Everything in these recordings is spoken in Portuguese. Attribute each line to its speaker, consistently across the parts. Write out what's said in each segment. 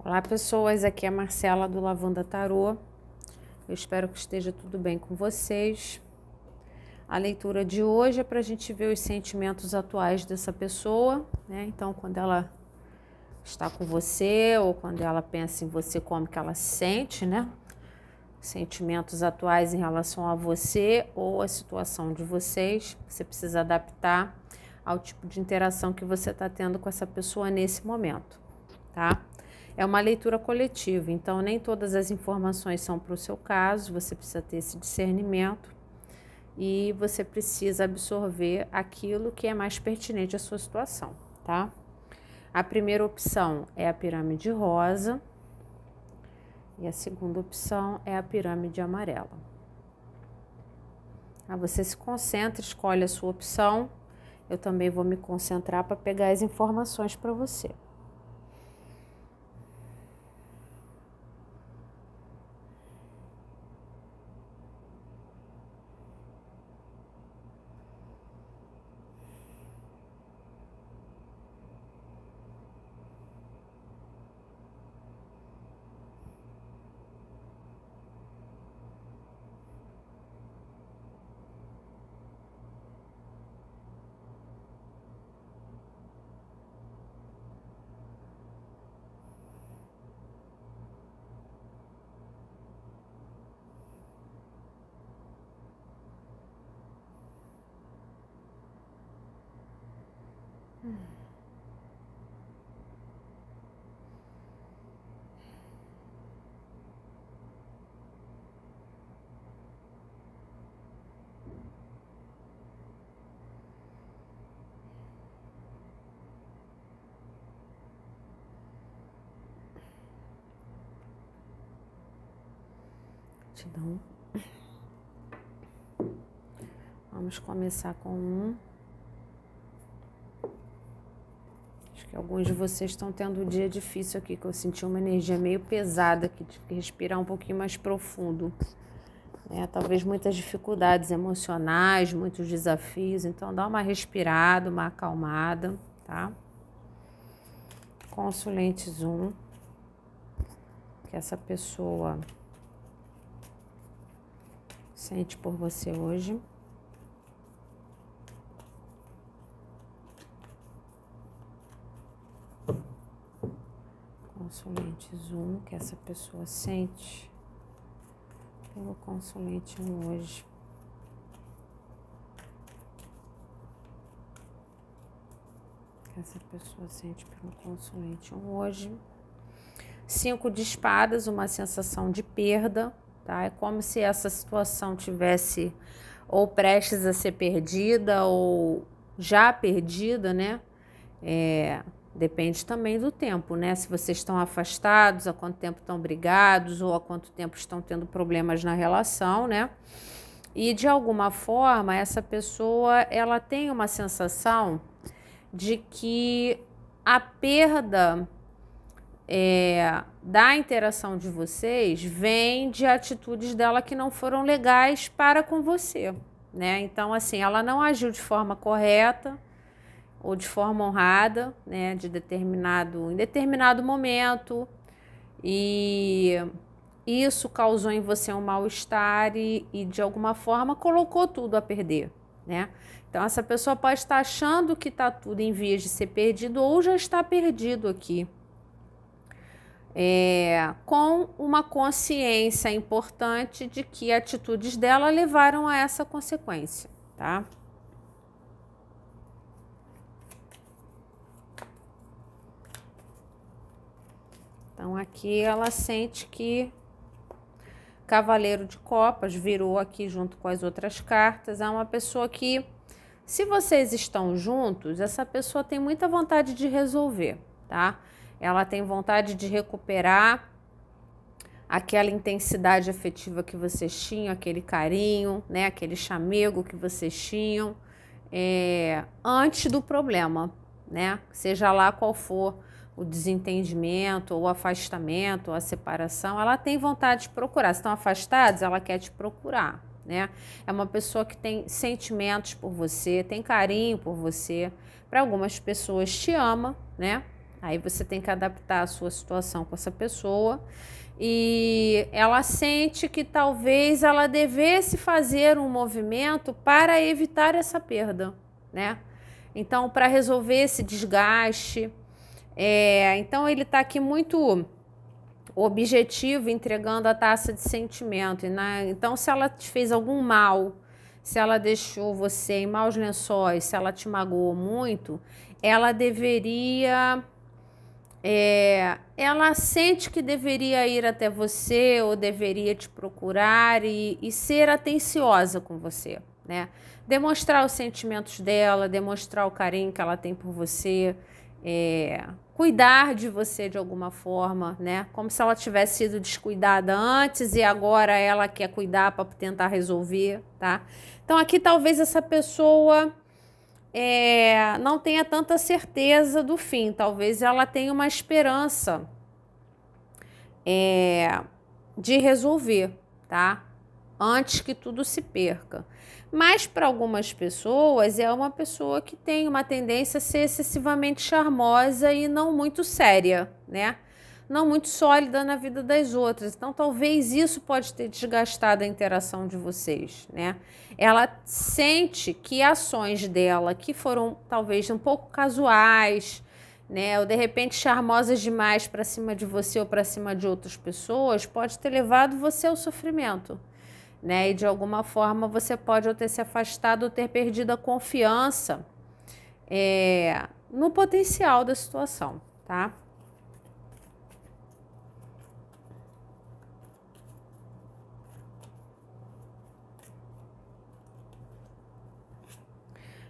Speaker 1: Olá pessoas, aqui é a Marcela do Lavanda Tarô. Eu espero que esteja tudo bem com vocês. A leitura de hoje é para a gente ver os sentimentos atuais dessa pessoa, né? Então, quando ela está com você ou quando ela pensa em você, como que ela se sente, né? Sentimentos atuais em relação a você ou a situação de vocês. Você precisa adaptar ao tipo de interação que você está tendo com essa pessoa nesse momento, tá? É uma leitura coletiva, então nem todas as informações são para o seu caso, você precisa ter esse discernimento e você precisa absorver aquilo que é mais pertinente à sua situação, tá? A primeira opção é a pirâmide rosa e a segunda opção é a pirâmide amarela. Você se concentra, escolhe a sua opção, eu também vou me concentrar para pegar as informações para você. Gratidão. Vamos começar com um. Acho que alguns de vocês estão tendo um dia difícil aqui, que eu senti uma energia meio pesada aqui, tive que respirar um pouquinho mais profundo. Talvez muitas dificuldades emocionais, muitos desafios, então dá uma respirada, uma acalmada, tá? Consulentes 1, que essa pessoa sente por você hoje. Consulentes 1, que essa pessoa sente pelo consulente 1 hoje. Que essa pessoa sente pelo consulente 1 hoje. 5 de espadas, uma sensação de perda, tá? É como se essa situação tivesse ou prestes a ser perdida ou já perdida, né? Depende também do tempo, né? Se vocês estão afastados, há quanto tempo estão brigados ou há quanto tempo estão tendo problemas na relação, né? E de alguma forma, essa pessoa, ela tem uma sensação de que a perda da interação de vocês vem de atitudes dela que não foram legais para com você, né? Então, assim, ela não agiu de forma correta ou de forma honrada, né, em determinado momento, e isso causou em você um mal-estar e de alguma forma colocou tudo a perder, né? Então essa pessoa pode estar achando que está tudo em vias de ser perdido ou já está perdido aqui, com uma consciência importante de que atitudes dela levaram a essa consequência, tá? Então aqui ela sente que Cavaleiro de Copas virou aqui junto com as outras cartas. É uma pessoa que, se vocês estão juntos, essa pessoa tem muita vontade de resolver, tá? Ela tem vontade de recuperar aquela intensidade afetiva que vocês tinham, aquele carinho, né? Aquele chamego que vocês tinham antes do problema, né? Seja lá qual for o desentendimento, ou o afastamento, ou a separação, ela tem vontade de procurar. Se estão afastados, ela quer te procurar, né? É uma pessoa que tem sentimentos por você, tem carinho por você. Para algumas pessoas te ama, né? Aí você tem que adaptar a sua situação com essa pessoa e ela sente que talvez ela devesse fazer um movimento para evitar essa perda, né? Então, para resolver esse desgaste, então ele está aqui muito objetivo, entregando a taça de sentimento. Então, se ela te fez algum mal, se ela deixou você em maus lençóis, se ela te magoou muito, ela deveria... ela sente que deveria ir até você ou deveria te procurar e ser atenciosa com você, né? Demonstrar os sentimentos dela, demonstrar o carinho que ela tem por você, cuidar de você de alguma forma, né? Como se ela tivesse sido descuidada antes e agora ela quer cuidar para tentar resolver, tá? Então aqui talvez essa pessoa não tenha tanta certeza do fim, talvez ela tenha uma esperança de resolver, tá? Antes que tudo se perca. Mas para algumas pessoas é uma pessoa que tem uma tendência a ser excessivamente charmosa e não muito séria, né? Não muito sólida na vida das outras. Então talvez isso pode ter desgastado a interação de vocês, né? Ela sente que ações dela que foram talvez um pouco casuais, né, ou de repente charmosas demais para cima de você ou para cima de outras pessoas, pode ter levado você ao sofrimento, né? E de alguma forma você pode ou ter se afastado ou ter perdido a confiança no potencial da situação, tá?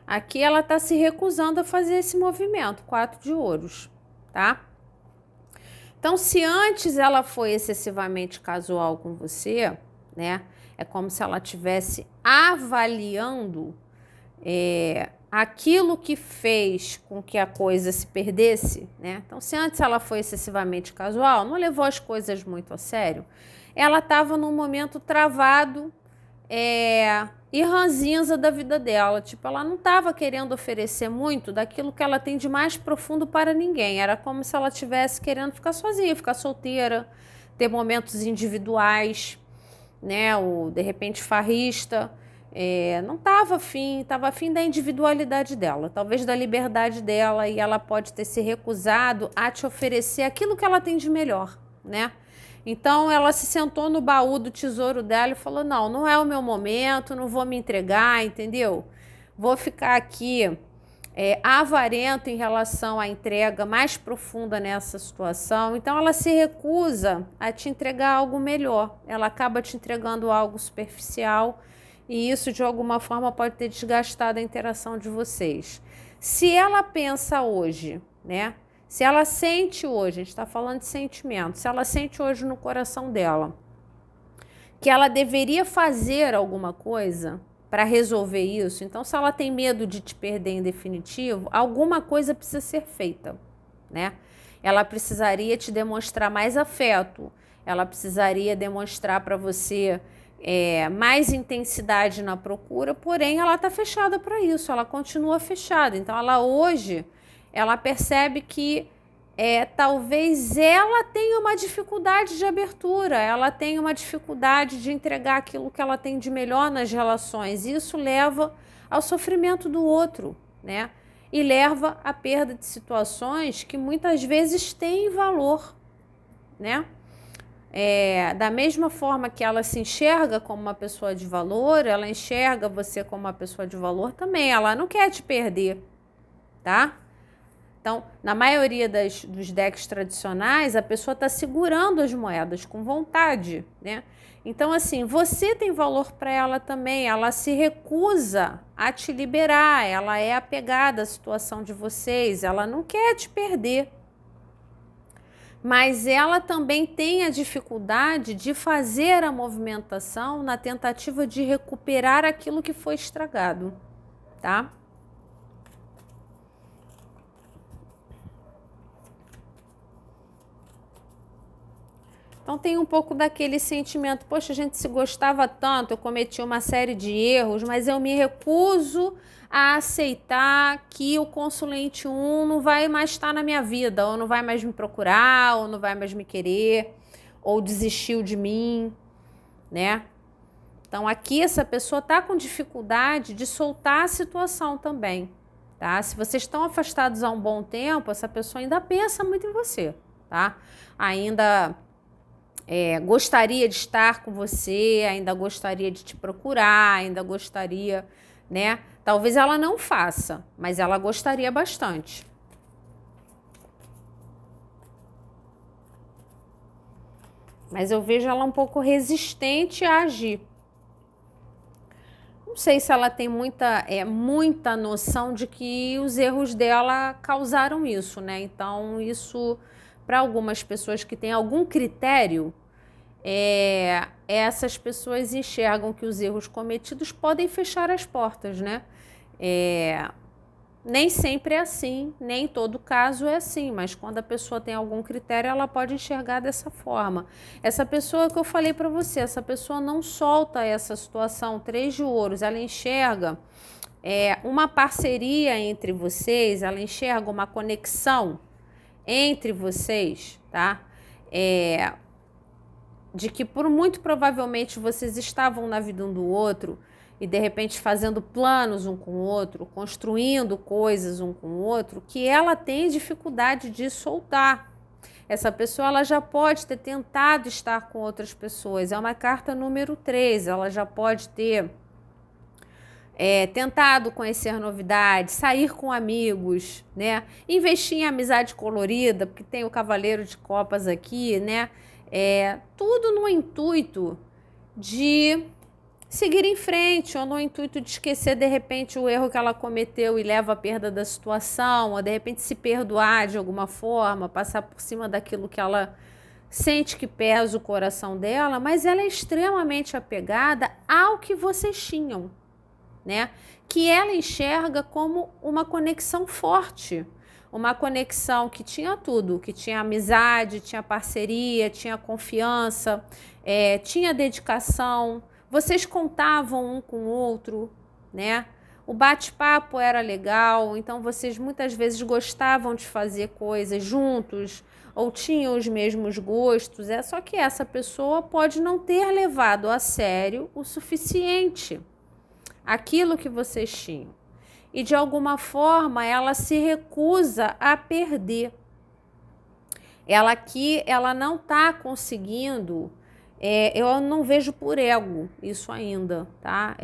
Speaker 1: Aqui ela está se recusando a fazer esse movimento, 4 de ouros, tá? Então, se antes ela foi excessivamente casual com você, né? É como se ela estivesse avaliando aquilo que fez com que a coisa se perdesse, né? Então, se antes ela foi excessivamente casual, não levou as coisas muito a sério, ela estava num momento travado, e ranzinza da vida dela. Tipo, ela não estava querendo oferecer muito daquilo que ela tem de mais profundo para ninguém. Era como se ela estivesse querendo ficar sozinha, ficar solteira, ter momentos individuais, né? Ou de repente farrista. Não estava afim da individualidade dela, talvez da liberdade dela, e ela pode ter se recusado a te oferecer aquilo que ela tem de melhor, né? Então ela se sentou no baú do tesouro dela e falou: não, não é o meu momento, não vou me entregar, entendeu? Vou ficar aqui avarento em relação à entrega mais profunda nessa situação. Então ela se recusa a te entregar algo melhor, ela acaba te entregando algo superficial e isso de alguma forma pode ter desgastado a interação de vocês. Se ela pensa hoje, né? Se ela sente hoje, a gente está falando de sentimento, se ela sente hoje no coração dela que ela deveria fazer alguma coisa para resolver isso, então se ela tem medo de te perder em definitivo, alguma coisa precisa ser feita, né? Ela precisaria te demonstrar mais afeto, ela precisaria demonstrar para você mais intensidade na procura, porém ela está fechada para isso, ela continua fechada. Então ela hoje, ela percebe que talvez ela tenha uma dificuldade de abertura, ela tenha uma dificuldade de entregar aquilo que ela tem de melhor nas relações. Isso leva ao sofrimento do outro, né? E leva à perda de situações que muitas vezes têm valor, né? Da mesma forma que ela se enxerga como uma pessoa de valor, ela enxerga você como uma pessoa de valor também. Ela não quer te perder, tá? Então, na maioria dos decks tradicionais, a pessoa está segurando as moedas com vontade, né? Então, assim, você tem valor para ela também. Ela se recusa a te liberar, ela é apegada à situação de vocês, ela não quer te perder. Mas ela também tem a dificuldade de fazer a movimentação na tentativa de recuperar aquilo que foi estragado, tá? Então tem um pouco daquele sentimento, poxa, a gente se gostava tanto, eu cometi uma série de erros, mas eu me recuso a aceitar que o consulente 1 não vai mais estar na minha vida, ou não vai mais me procurar, ou não vai mais me querer, ou desistiu de mim, né? Então aqui essa pessoa está com dificuldade de soltar a situação também, tá? Se vocês estão afastados há um bom tempo, essa pessoa ainda pensa muito em você, tá? Ainda gostaria de estar com você, ainda gostaria de te procurar, ainda gostaria, né? Talvez ela não faça, mas ela gostaria bastante. Mas eu vejo ela um pouco resistente a agir. Não sei se ela tem muita noção de que os erros dela causaram isso, né? Então, isso, para algumas pessoas que têm algum critério, essas pessoas enxergam que os erros cometidos podem fechar as portas, né? Nem sempre é assim, nem em todo caso é assim, mas quando a pessoa tem algum critério, ela pode enxergar dessa forma. Essa pessoa que eu falei para você, essa pessoa não solta essa situação, 3 de ouros, ela enxerga uma parceria entre vocês, ela enxerga uma conexão entre vocês, tá? De que muito provavelmente vocês estavam na vida um do outro e de repente fazendo planos um com o outro, construindo coisas um com o outro, que ela tem dificuldade de soltar. Essa pessoa ela já pode ter tentado estar com outras pessoas, é uma carta número 3, ela já pode ter tentado conhecer novidades, sair com amigos, né? Investir em amizade colorida, porque tem o Cavaleiro de Copas aqui, né? Tudo no intuito de seguir em frente, ou no intuito de esquecer de repente o erro que ela cometeu e leva à perda da situação, ou de repente se perdoar de alguma forma, passar por cima daquilo que ela sente que pesa o coração dela, mas ela é extremamente apegada ao que vocês tinham, né? Que ela enxerga como uma conexão forte, uma conexão que tinha tudo, que tinha amizade, tinha parceria, tinha confiança, tinha dedicação, vocês contavam um com o outro, né? O bate-papo era legal, então vocês muitas vezes gostavam de fazer coisas juntos, ou tinham os mesmos gostos, só que essa pessoa pode não ter levado a sério o suficiente aquilo que vocês tinham. E de alguma forma ela se recusa a perder. Ela não está conseguindo, eu não vejo por ego isso ainda, tá?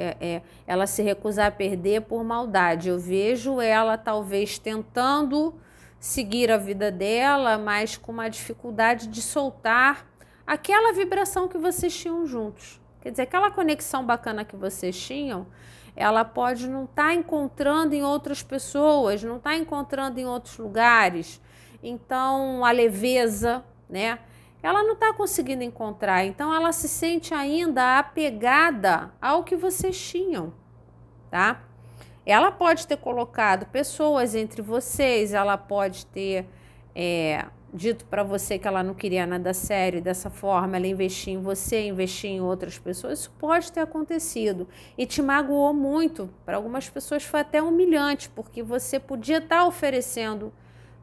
Speaker 1: Ela se recusar a perder por maldade. Eu vejo ela talvez tentando seguir a vida dela, mas com uma dificuldade de soltar aquela vibração que vocês tinham juntos. Quer dizer, aquela conexão bacana que vocês tinham, ela pode não estar encontrando em outras pessoas, não estar encontrando em outros lugares. Então, a leveza, né? Ela não está conseguindo encontrar. Então, ela se sente ainda apegada ao que vocês tinham, tá? Ela pode ter colocado pessoas entre vocês, ela pode ter dito para você que ela não queria nada sério, dessa forma ela investir em você, investir em outras pessoas, isso pode ter acontecido e te magoou muito. Para algumas pessoas foi até humilhante, porque você podia estar oferecendo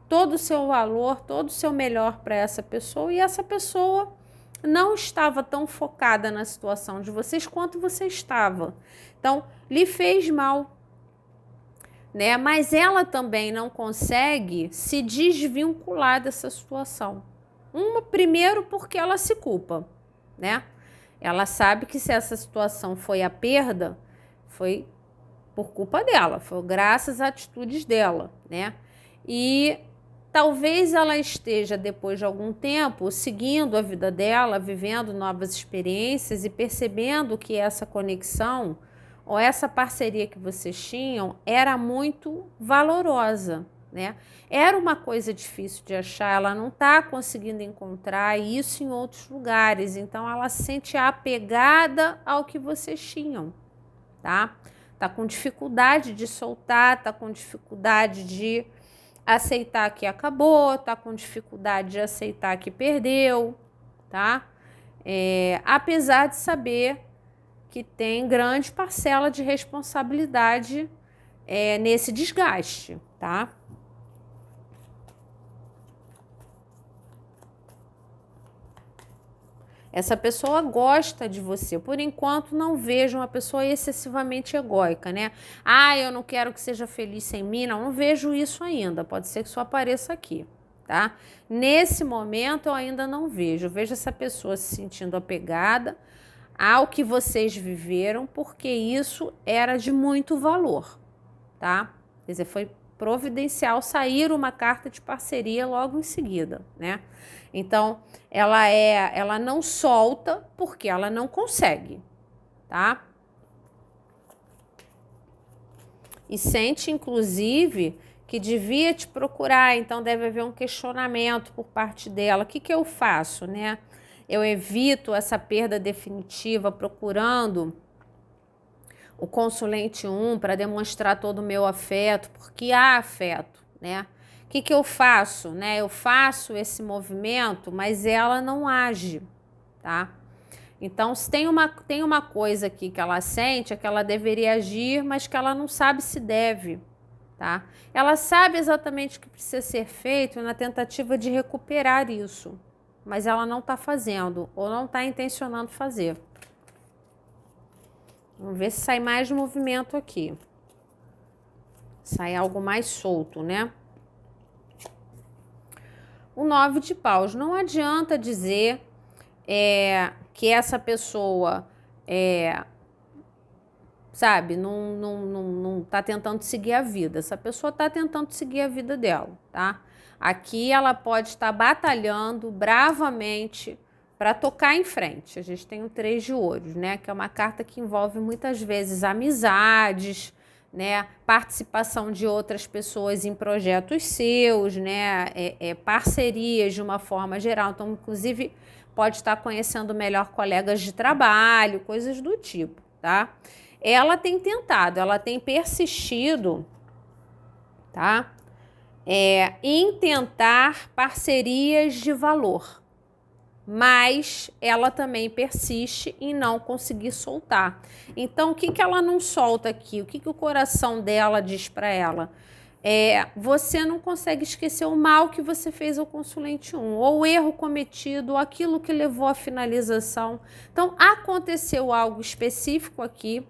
Speaker 1: todo o seu valor, todo o seu melhor para essa pessoa e essa pessoa não estava tão focada na situação de vocês quanto você estava. Então, lhe fez mal, né? Mas ela também não consegue se desvincular dessa situação. Primeiro porque ela se culpa, né? Ela sabe que se essa situação foi a perda, foi por culpa dela, foi graças às atitudes dela, né? E talvez ela esteja, depois de algum tempo, seguindo a vida dela, vivendo novas experiências e percebendo que essa conexão ou essa parceria que vocês tinham era muito valorosa, né? Era uma coisa difícil de achar, ela não está conseguindo encontrar isso em outros lugares, então ela se sente apegada ao que vocês tinham, tá? Tá com dificuldade de soltar, tá com dificuldade de aceitar que acabou, tá com dificuldade de aceitar que perdeu, tá? Apesar de saber que tem grande parcela de responsabilidade nesse desgaste, tá? Essa pessoa gosta de você. Por enquanto, não vejo uma pessoa excessivamente egóica, né? Ah, eu não quero que seja feliz sem mim. Não vejo isso ainda. Pode ser que isso apareça aqui, tá? Nesse momento, eu ainda não vejo. Eu vejo essa pessoa se sentindo apegada ao que vocês viveram, porque isso era de muito valor, tá? Quer dizer, foi providencial sair uma carta de parceria logo em seguida, né? Então, ela não solta porque ela não consegue, tá? E sente, inclusive, que devia te procurar, então deve haver um questionamento por parte dela. O que que eu faço, né? Eu evito essa perda definitiva procurando o consulente 1 para demonstrar todo o meu afeto, porque há afeto, né? O que que eu faço, né? Eu faço esse movimento, mas ela não age, tá? Então, se tem uma coisa aqui que ela sente, é que ela deveria agir, mas que ela não sabe se deve, tá? Ela sabe exatamente o que precisa ser feito na tentativa de recuperar isso, mas ela não está fazendo ou não está intencionando fazer. Vamos ver se sai mais movimento aqui. Sai algo mais solto, né? O 9 de paus. Não adianta dizer que essa pessoa, sabe, não tá tentando seguir a vida. Essa pessoa tá tentando seguir a vida dela, tá? Aqui ela pode estar batalhando bravamente para tocar em frente. A gente tem o 3 de ouros, né? Que é uma carta que envolve muitas vezes amizades, né? Participação de outras pessoas em projetos seus, né? Parcerias de uma forma geral. Então, inclusive, pode estar conhecendo melhor colegas de trabalho, coisas do tipo, tá? Ela tem tentado, ela tem persistido, tá? Em tentar parcerias de valor, mas ela também persiste em não conseguir soltar. Então, o que que ela não solta aqui? O que que o coração dela diz para ela? Você não consegue esquecer o mal que você fez ao consulente 1, ou o erro cometido, ou aquilo que levou à finalização. Então, aconteceu algo específico aqui,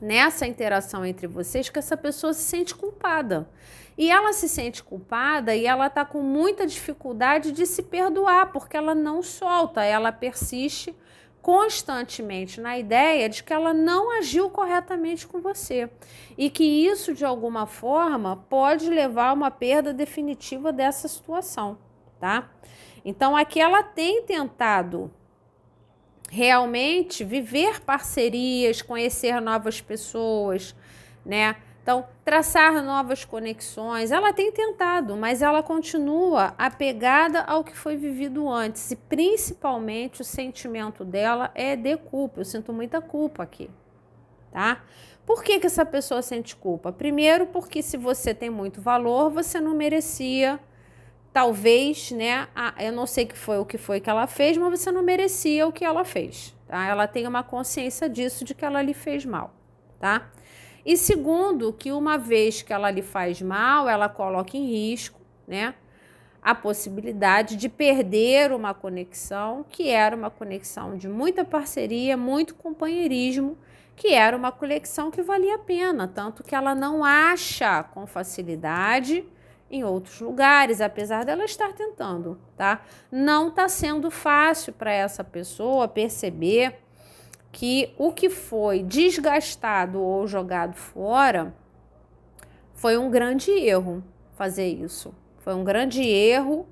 Speaker 1: nessa interação entre vocês, que essa pessoa se sente culpada. E ela se sente culpada e ela está com muita dificuldade de se perdoar, porque ela não solta, ela persiste constantemente na ideia de que ela não agiu corretamente com você e que isso, de alguma forma, pode levar a uma perda definitiva dessa situação, tá? Então, aqui ela tem tentado realmente viver parcerias, conhecer novas pessoas, né? Então, traçar novas conexões. Ela tem tentado, mas ela continua apegada ao que foi vivido antes. E principalmente o sentimento dela é de culpa. Eu sinto muita culpa aqui, tá? Por que que essa pessoa sente culpa? Primeiro, porque se você tem muito valor, você não merecia. Talvez, né? Eu não sei o que foi que ela fez, mas você não merecia o que ela fez, tá? Ela tem uma consciência disso, de que ela lhe fez mal, tá? E segundo, que uma vez que ela lhe faz mal, ela coloca em risco, né? A possibilidade de perder uma conexão, que era uma conexão de muita parceria, muito companheirismo, que era uma conexão que valia a pena, tanto que ela não acha com facilidade em outros lugares, apesar dela estar tentando, tá? Não está sendo fácil para essa pessoa perceber que o que foi desgastado ou jogado fora foi um grande erro fazer isso. Foi um grande erro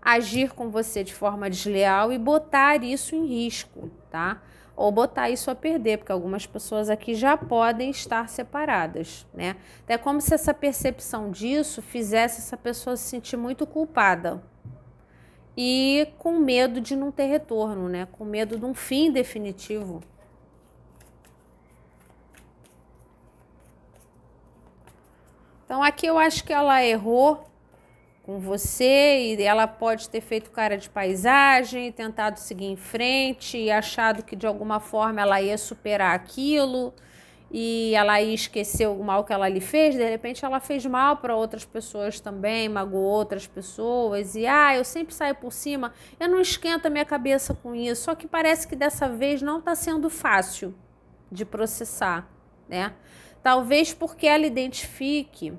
Speaker 1: agir com você de forma desleal e botar isso em risco, tá? Ou botar isso a perder, porque algumas pessoas aqui já podem estar separadas, né? É como se essa percepção disso fizesse essa pessoa se sentir muito culpada e com medo de não ter retorno, né? Com medo de um fim definitivo. Então aqui eu acho que ela errou com você e ela pode ter feito cara de paisagem, tentado seguir em frente e achado que de alguma forma ela ia superar aquilo e ela ia esquecer o mal que ela lhe fez. De repente ela fez mal para outras pessoas também, magoou outras pessoas e eu sempre saio por cima, eu não esquento a minha cabeça com isso, só que parece que dessa vez não está sendo fácil de processar, né? Talvez porque ela identifique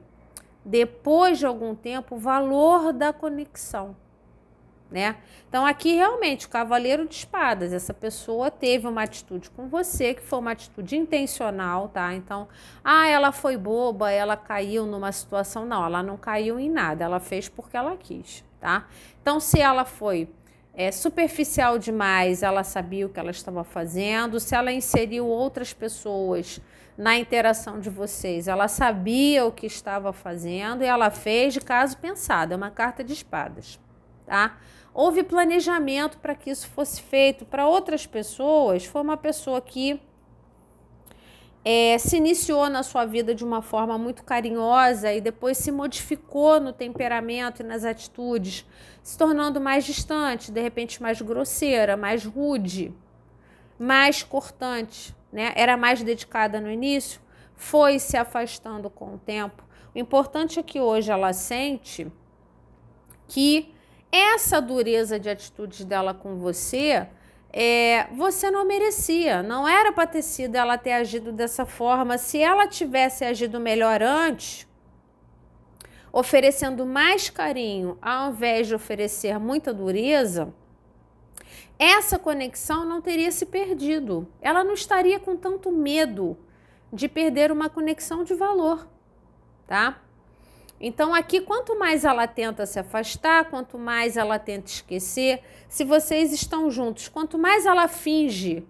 Speaker 1: depois de algum tempo o valor da conexão, né? Então aqui realmente o cavaleiro de espadas, essa pessoa teve uma atitude com você que foi uma atitude intencional, tá? Então, ela foi boba, ela caiu numa situação, não, ela não caiu em nada, ela fez porque ela quis, tá? Então se ela foi superficial demais, ela sabia o que ela estava fazendo, se ela inseriu outras pessoas na interação de vocês, ela sabia o que estava fazendo e ela fez de caso pensado, é uma carta de espadas, tá? Houve planejamento para que isso fosse feito. Para outras pessoas, foi uma pessoa que se iniciou na sua vida de uma forma muito carinhosa e depois se modificou no temperamento e nas atitudes, se tornando mais distante, de repente mais grosseira, mais rude, mais cortante, né? Era mais dedicada no início, foi se afastando com o tempo. O importante é que hoje ela sente que essa dureza de atitudes dela com você, você não merecia, não era para ter sido ela ter agido dessa forma. Se ela tivesse agido melhor antes, oferecendo mais carinho ao invés de oferecer muita dureza, essa conexão não teria se perdido. Ela não estaria com tanto medo de perder uma conexão de valor, tá? Então aqui, quanto mais ela tenta se afastar, quanto mais ela tenta esquecer, se vocês estão juntos, quanto mais ela finge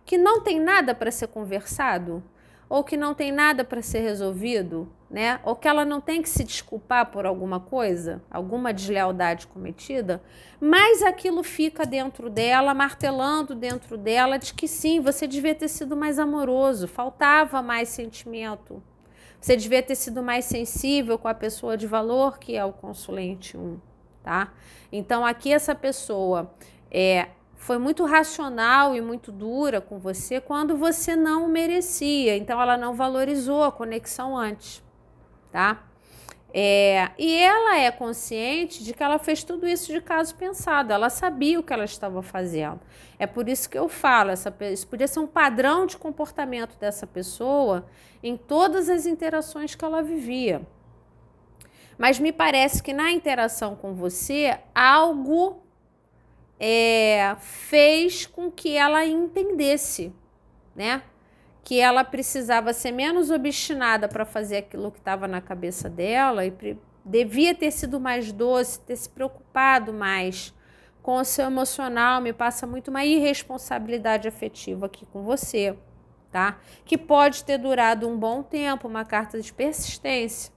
Speaker 1: que não tem nada para ser conversado, ou que não tem nada para ser resolvido, né? Ou que ela não tem que se desculpar por alguma coisa, alguma deslealdade cometida, mais aquilo fica dentro dela, martelando dentro dela de que sim, você devia ter sido mais amoroso, faltava mais sentimento. Você devia ter sido mais sensível com a pessoa de valor que é o consulente 1, tá? Então aqui essa pessoa foi muito racional e muito dura com você quando você não o merecia. Então ela não valorizou a conexão antes, tá? E ela é consciente de que ela fez tudo isso de caso pensado, ela sabia o que ela estava fazendo. É por isso que eu falo, isso podia ser um padrão de comportamento dessa pessoa em todas as interações que ela vivia. Mas me parece que na interação com você, algo fez com que ela entendesse, né? Que ela precisava ser menos obstinada para fazer aquilo que estava na cabeça dela e devia ter sido mais doce, ter se preocupado mais com o seu emocional. Me passa muito uma irresponsabilidade afetiva aqui com você, tá? Que pode ter durado um bom tempo, uma carta de persistência.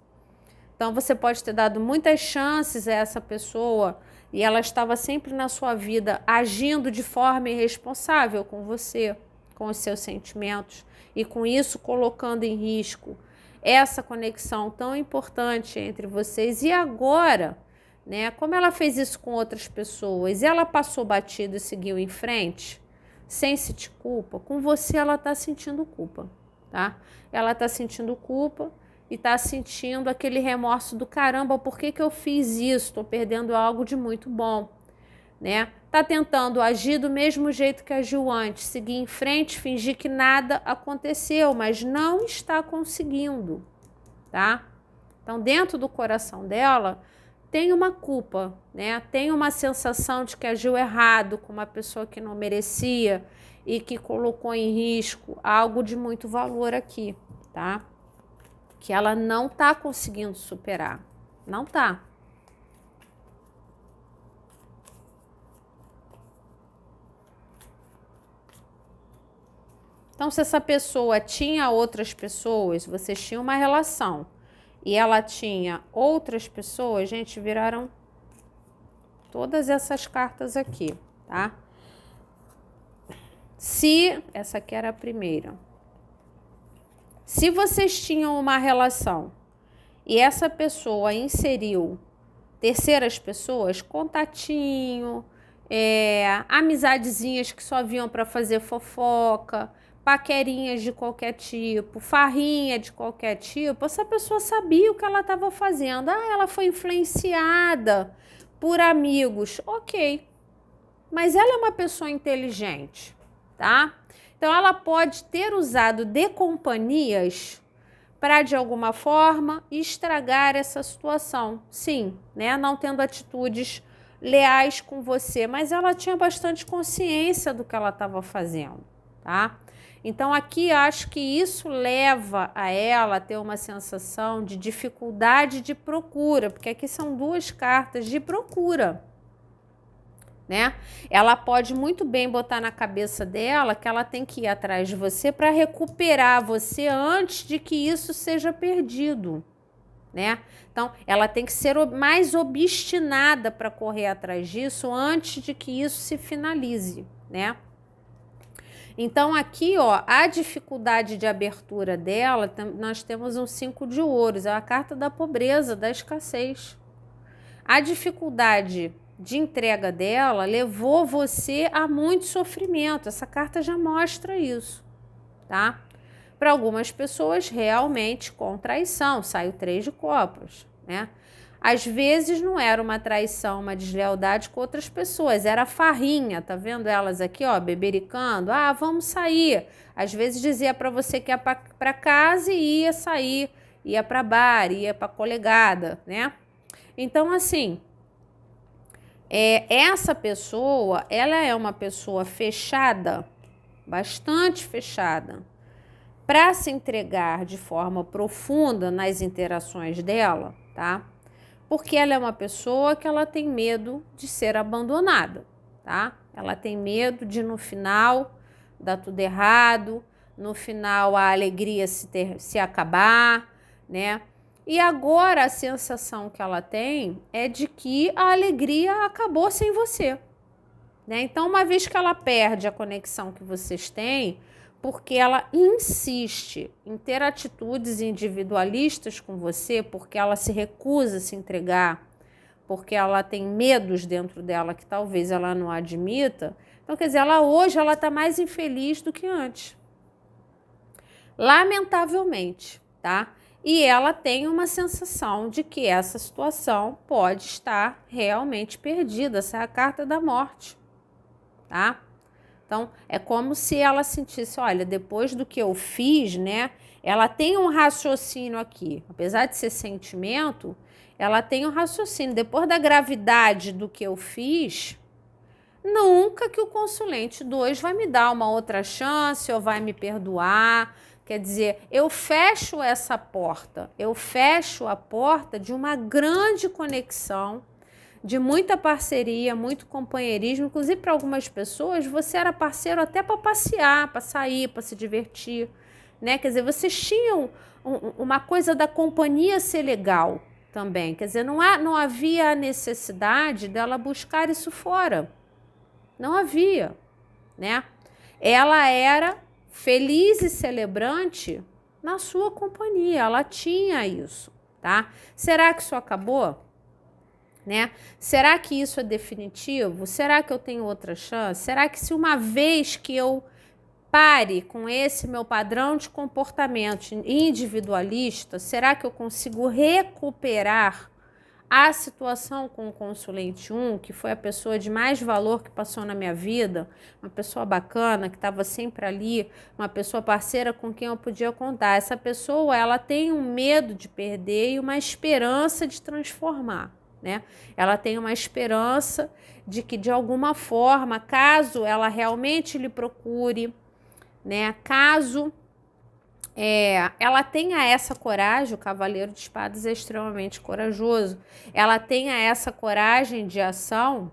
Speaker 1: Então você pode ter dado muitas chances a essa pessoa e ela estava sempre na sua vida agindo de forma irresponsável com você, com os seus sentimentos, e com isso colocando em risco essa conexão tão importante entre vocês. E agora, né, como ela fez isso com outras pessoas, ela passou batido e seguiu em frente, sem sentir culpa, com você ela está sentindo culpa, tá? Ela está sentindo culpa e está sentindo aquele remorso do caramba, por que que eu fiz isso? Estou perdendo algo de muito bom, né? Tá tentando agir do mesmo jeito que agiu antes, seguir em frente, fingir que nada aconteceu, mas não está conseguindo, tá? Então, dentro do coração dela, tem uma culpa, né? Tem uma sensação de que agiu errado com uma pessoa que não merecia e que colocou em risco algo de muito valor aqui, tá? Que ela não tá conseguindo superar, não tá. Então, se essa pessoa tinha outras pessoas, vocês tinham uma relação e ela tinha outras pessoas, gente, viraram todas essas cartas aqui, tá? Se, essa aqui era a primeira. Se vocês tinham uma relação e essa pessoa inseriu terceiras pessoas, contatinho, amizadezinhas que só vinham para fazer fofoca, paquerinhas de qualquer tipo, farrinha de qualquer tipo, essa pessoa sabia o que ela estava fazendo. Ah, ela foi influenciada por amigos. Ok, mas ela é uma pessoa inteligente, tá? Então, ela pode ter usado de companhias para, de alguma forma, estragar essa situação. Sim, né? Não tendo atitudes leais com você, mas ela tinha bastante consciência do que ela estava fazendo, tá? Então, aqui acho que isso leva a ela a ter uma sensação de dificuldade de procura, porque aqui são duas cartas de procura, né? Ela pode muito bem botar na cabeça dela que ela tem que ir atrás de você para recuperar você antes de que isso seja perdido, né? Então, ela tem que ser mais obstinada para correr atrás disso antes de que isso se finalize, né? Então, aqui, ó, a dificuldade de abertura dela, nós temos um 5 de ouros, é a carta da pobreza, da escassez. A dificuldade de entrega dela levou você a muito sofrimento. Essa carta já mostra isso, tá? Para algumas pessoas, realmente com traição, sai o 3 de copas, né? Às vezes não era uma traição, uma deslealdade com outras pessoas, era farrinha, tá vendo elas aqui, ó, bebericando? Ah, vamos sair. Às vezes dizia para você que ia para casa e ia sair, ia para bar, ia para colegada, né? Então, assim, essa pessoa, ela é uma pessoa fechada, bastante fechada, para se entregar de forma profunda nas interações dela, tá? Porque ela é uma pessoa que ela tem medo de ser abandonada, tá? Ela tem medo de no final dar tudo errado, no final a alegria se acabar, né? E agora a sensação que ela tem é de que a alegria acabou sem você, né? Então, uma vez que ela perde a conexão que vocês têm, porque ela insiste em ter atitudes individualistas com você, porque ela se recusa a se entregar, porque ela tem medos dentro dela que talvez ela não admita. Então, quer dizer, hoje ela está mais infeliz do que antes. Lamentavelmente, tá? E ela tem uma sensação de que essa situação pode estar realmente perdida. Essa é a carta da morte, tá? Então, é como se ela sentisse, olha, depois do que eu fiz, né? Ela tem um raciocínio aqui. Apesar de ser sentimento, ela tem um raciocínio. Depois da gravidade do que eu fiz, nunca que o consulente 2 vai me dar uma outra chance ou vai me perdoar. Quer dizer, eu fecho essa porta. Eu fecho a porta de uma grande conexão, de muita parceria, muito companheirismo. Inclusive, para algumas pessoas, você era parceiro até para passear, para sair, para se divertir, né? Quer dizer, vocês tinham uma coisa da companhia ser legal também. Quer dizer, não havia a necessidade dela buscar isso fora. Não havia, né? Ela era feliz e celebrante na sua companhia. Ela tinha isso, tá? Será que isso acabou? Né? Será que isso é definitivo? Será que eu tenho outra chance? Será que se uma vez que eu pare com esse meu padrão de comportamento individualista, será que eu consigo recuperar a situação com o consulente 1, que foi a pessoa de mais valor que passou na minha vida, uma pessoa bacana, que estava sempre ali, uma pessoa parceira com quem eu podia contar? Essa pessoa, ela tem um medo de perder e uma esperança de transformar, né? Ela tem uma esperança de que, de alguma forma, caso ela realmente lhe procure, né? Caso ela tenha essa coragem, o Cavaleiro de Espadas é extremamente corajoso, ela tenha essa coragem de ação,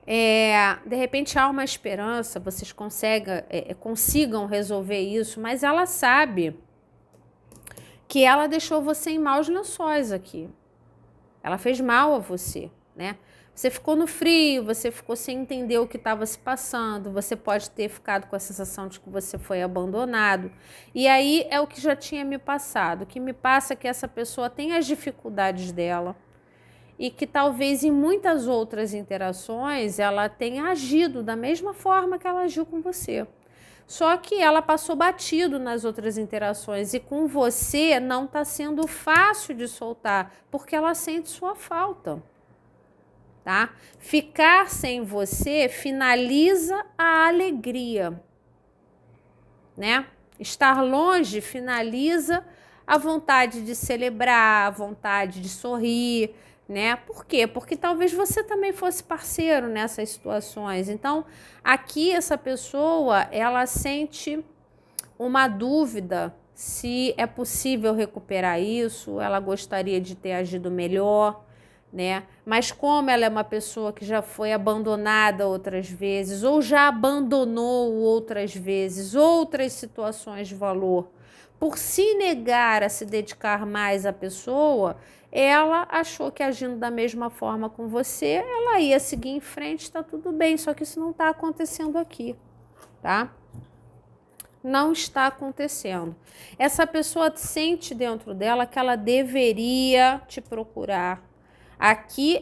Speaker 1: de repente há uma esperança, vocês consigam resolver isso, mas ela sabe que ela deixou você em maus lençóis aqui. Ela fez mal a você, né? Você ficou no frio, você ficou sem entender o que estava se passando, você pode ter ficado com a sensação de que você foi abandonado. E aí é o que já tinha me passado. O que me passa é que essa pessoa tem as dificuldades dela. e que talvez em muitas outras interações ela tenha agido da mesma forma que ela agiu com você. Só que ela passou batido nas outras interações e com você não está sendo fácil de soltar, porque ela sente sua falta, tá? Ficar sem você finaliza a alegria, né? Estar longe finaliza a vontade de celebrar, a vontade de sorrir, né? Por quê? Porque talvez você também fosse parceiro nessas situações. Então, aqui essa pessoa, ela sente uma dúvida se é possível recuperar isso, ela gostaria de ter agido melhor, né? Mas como ela é uma pessoa que já foi abandonada outras vezes, ou já abandonou outras vezes, outras situações de valor, por se negar a se dedicar mais à pessoa, ela achou que agindo da mesma forma com você, ela ia seguir em frente, está tudo bem, só que isso não está acontecendo aqui, tá? Não está acontecendo. Essa pessoa sente dentro dela que ela deveria te procurar. Aqui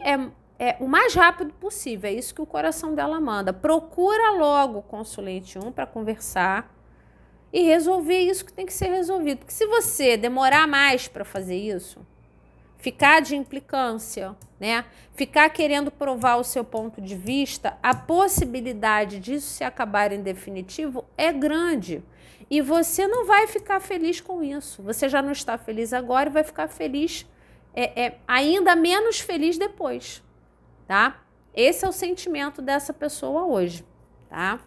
Speaker 1: é o mais rápido possível, é isso que o coração dela manda. Procura logo o consulente 1 para conversar e resolver isso que tem que ser resolvido. Porque se você demorar mais para fazer isso, ficar de implicância, né? Ficar querendo provar o seu ponto de vista, a possibilidade disso se acabar em definitivo é grande. E você não vai ficar feliz com isso. Você já não está feliz agora e vai ficar feliz, ainda menos feliz depois, tá? Esse é o sentimento dessa pessoa hoje, tá?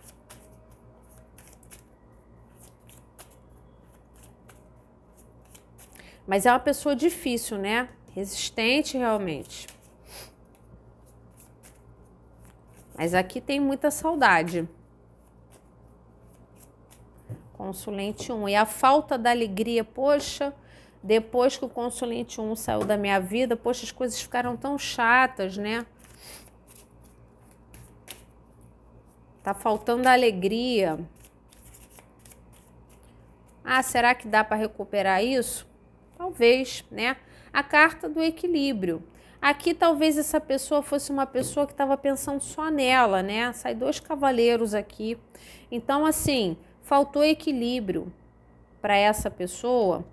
Speaker 1: Mas é uma pessoa difícil, né? Resistente realmente. Mas aqui tem muita saudade. Consulente 1. E a falta da alegria, poxa, depois que o consulente 1 saiu da minha vida, poxa, as coisas ficaram tão chatas, né? Tá faltando alegria. Ah, será que dá para recuperar isso? Talvez, né? A carta do equilíbrio. Aqui talvez essa pessoa fosse uma pessoa que estava pensando só nela, né? Sai 2 cavaleiros aqui. Então, assim, faltou equilíbrio para essa pessoa,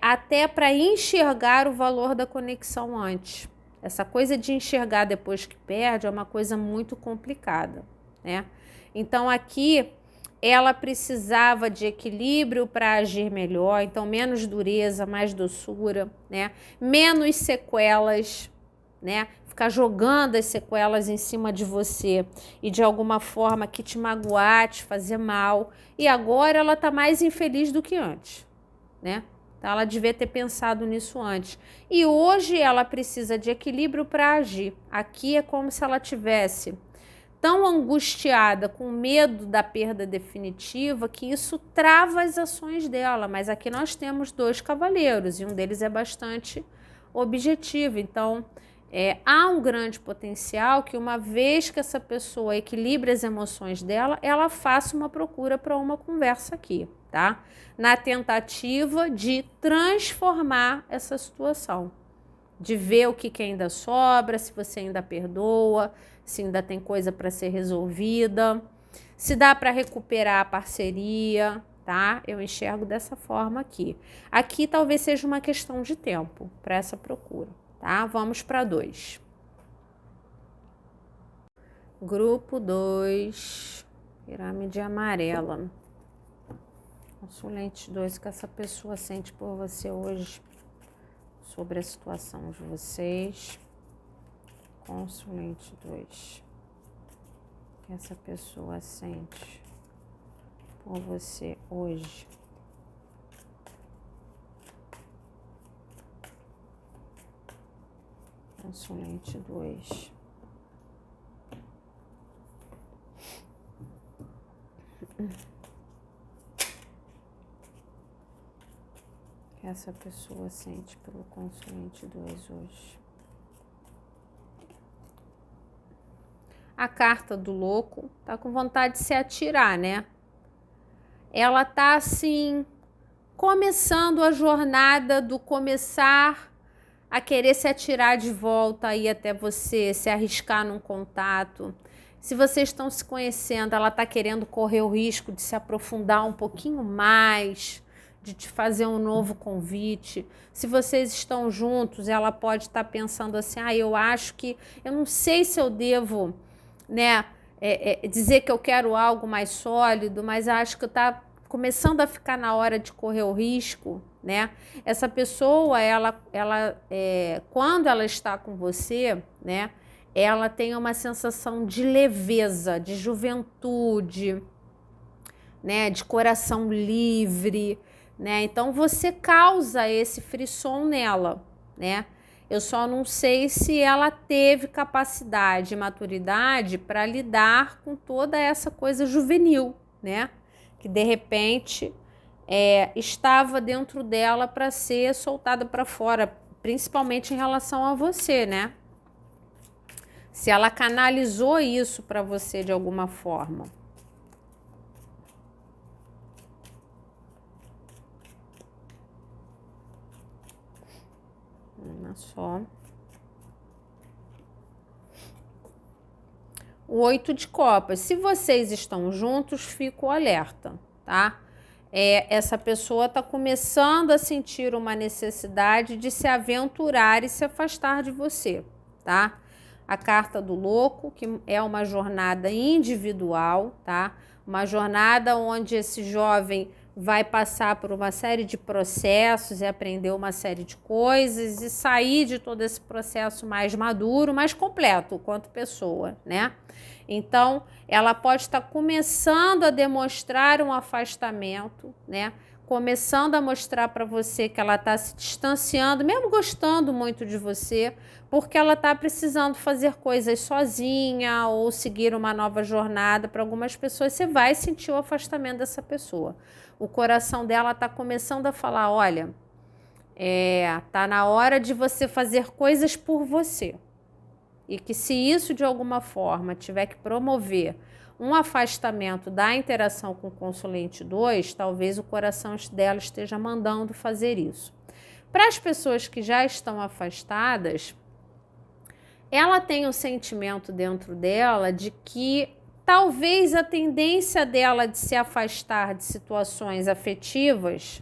Speaker 1: até para enxergar o valor da conexão antes. Essa coisa de enxergar depois que perde é uma coisa muito complicada, né? Então, aqui ela precisava de equilíbrio para agir melhor, então menos dureza, mais doçura, né? Menos sequelas, né? Ficar jogando as sequelas em cima de você e de alguma forma que te magoar, te fazer mal. E agora ela tá mais infeliz do que antes, né? Então ela devia ter pensado nisso antes. E hoje ela precisa de equilíbrio para agir. Aqui é como se ela tivesse tão angustiada, com medo da perda definitiva, que isso trava as ações dela. Mas aqui nós temos 2 cavaleiros e um deles é bastante objetivo. Então, há um grande potencial que uma vez que essa pessoa equilibre as emoções dela, ela faça uma procura para uma conversa aqui, tá? Na tentativa de transformar essa situação, de ver o que ainda sobra, se você ainda perdoa, se ainda tem coisa para ser resolvida, se dá para recuperar a parceria, tá? Eu enxergo dessa forma aqui. Aqui talvez seja uma questão de tempo para essa procura, tá? Vamos para 2. Grupo 2, pirâmide amarela. Consulente 2, que essa pessoa sente por você hoje sobre a situação de vocês. Consulente 2, que essa pessoa sente por você hoje. Consulente 2. Que essa pessoa sente pelo consulente 2 hoje. A carta do louco tá com vontade de se atirar, né? Ela tá assim, começando a jornada do começar a querer se atirar de volta aí até você, se arriscar num contato. Se vocês estão se conhecendo, ela está querendo correr o risco de se aprofundar um pouquinho mais, de te fazer um novo convite. Se vocês estão juntos, ela pode estar pensando assim, eu acho que, eu não sei se eu devo, né, dizer que eu quero algo mais sólido, mas acho que está começando a ficar na hora de correr o risco, né? Essa pessoa, quando ela está com você, né, ela tem uma sensação de leveza, de juventude, né, de coração livre, né? Então você causa esse frisson nela, né? Eu só não sei se ela teve capacidade e maturidade para lidar com toda essa coisa juvenil, né? Que de repente estava dentro dela para ser soltada para fora, principalmente em relação a você, né? Se ela canalizou isso para você de alguma forma. Uma só. O 8 de copas. Se vocês estão juntos, fico alerta, tá? Essa pessoa está começando a sentir uma necessidade de se aventurar e se afastar de você, tá? A carta do louco, que é uma jornada individual, tá? Uma jornada onde esse jovem vai passar por uma série de processos e aprender uma série de coisas e sair de todo esse processo mais maduro, mais completo quanto pessoa, né? Então, ela pode estar começando a demonstrar um afastamento, né? Começando a mostrar para você que ela está se distanciando, mesmo gostando muito de você, porque ela está precisando fazer coisas sozinha ou seguir uma nova jornada. Para algumas pessoas, você vai sentir o afastamento dessa pessoa. O coração dela está começando a falar, olha, tá na hora de você fazer coisas por você. E que se isso de alguma forma tiver que promover um afastamento da interação com o consulente 2, talvez o coração dela esteja mandando fazer isso. Para as pessoas que já estão afastadas, ela tem um sentimento dentro dela de que talvez a tendência dela de se afastar de situações afetivas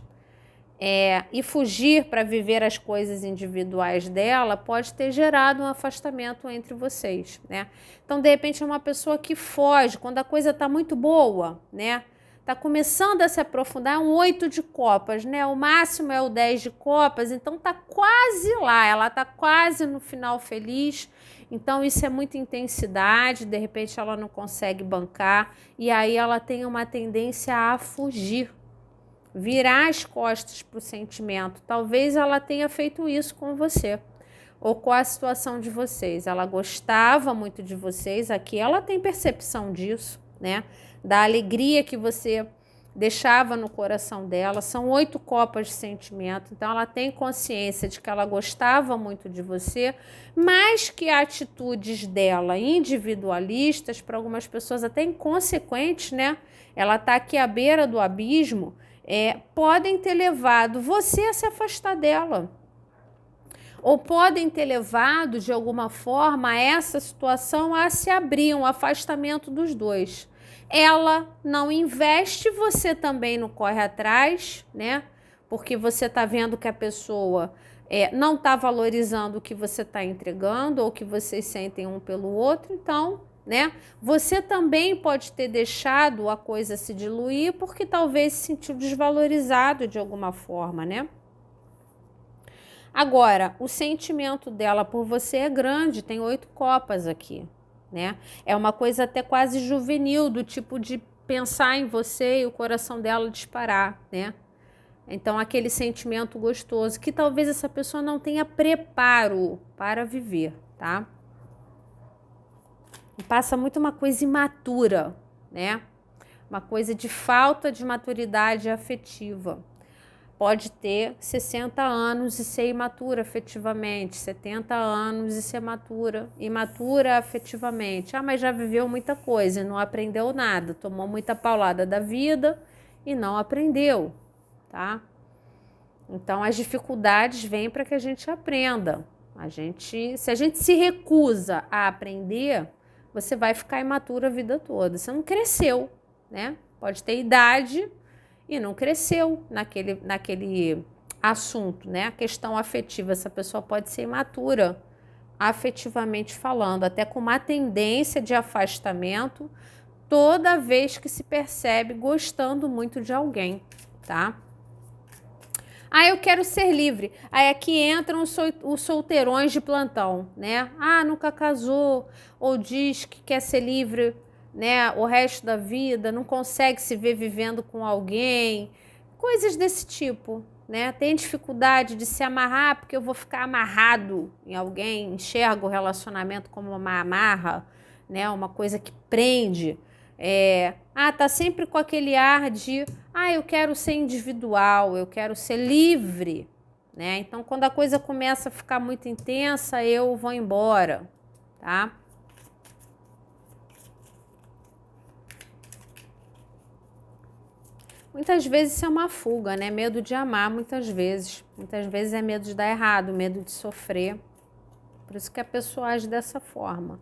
Speaker 1: e fugir para viver as coisas individuais dela pode ter gerado um afastamento entre vocês, né? Então, de repente, é uma pessoa que foge quando a coisa está muito boa, né? Está começando a se aprofundar, é um 8 de copas, né? O máximo é o 10 de copas, então está quase lá, ela está quase no final feliz. Então, isso é muita intensidade, de repente ela não consegue bancar e aí ela tem uma tendência a fugir, virar as costas para o sentimento. Talvez ela tenha feito isso com você ou com a situação de vocês. Ela gostava muito de vocês, aqui ela tem percepção disso, né? Da alegria que você deixava no coração dela. São 8 copas de sentimento, então ela tem consciência de que ela gostava muito de você, mas que atitudes dela individualistas, para algumas pessoas até inconsequentes, né? Ela está aqui à beira do abismo, podem ter levado você a se afastar dela. Ou podem ter levado, de alguma forma, essa situação a se abrir, um afastamento dos dois. Ela não investe, você também não corre atrás, né? Porque você está vendo que a pessoa não está valorizando o que você está entregando ou que vocês sentem um pelo outro, então, né? Você também pode ter deixado a coisa se diluir porque talvez se sentiu desvalorizado de alguma forma, né? Agora, o sentimento dela por você é grande, tem 8 copas aqui, né? É uma coisa até quase juvenil, do tipo de pensar em você e o coração dela disparar, né? Então, aquele sentimento gostoso que talvez essa pessoa não tenha preparo para viver, tá? E passa muito uma coisa imatura, né? Uma coisa de falta de maturidade afetiva. Pode ter 60 anos e ser imatura afetivamente, 70 anos e ser imatura afetivamente. Mas já viveu muita coisa e não aprendeu nada, tomou muita paulada da vida e não aprendeu, tá? Então, as dificuldades vêm para que a gente aprenda. Se a gente se recusa a aprender, você vai ficar imatura a vida toda. Você não cresceu, né? Pode ter idade e não cresceu naquele assunto, né? A questão afetiva, essa pessoa pode ser imatura, afetivamente falando, até com uma tendência de afastamento toda vez que se percebe gostando muito de alguém, tá? Ah, eu quero ser livre. Aí aqui entram os solteirões de plantão, né? Ah, nunca casou, ou diz que quer ser livre, né, o resto da vida, não consegue se ver vivendo com alguém, coisas desse tipo, né? Tem dificuldade de se amarrar porque eu vou ficar amarrado em alguém, enxergo o relacionamento como uma amarra, né? Uma coisa que prende. Tá sempre com aquele ar de, eu quero ser individual, eu quero ser livre, né? Então, quando a coisa começa a ficar muito intensa, eu vou embora, tá? Muitas vezes isso é uma fuga, né? Medo de amar, muitas vezes. Muitas vezes é medo de dar errado, medo de sofrer. Por isso que a pessoa age dessa forma.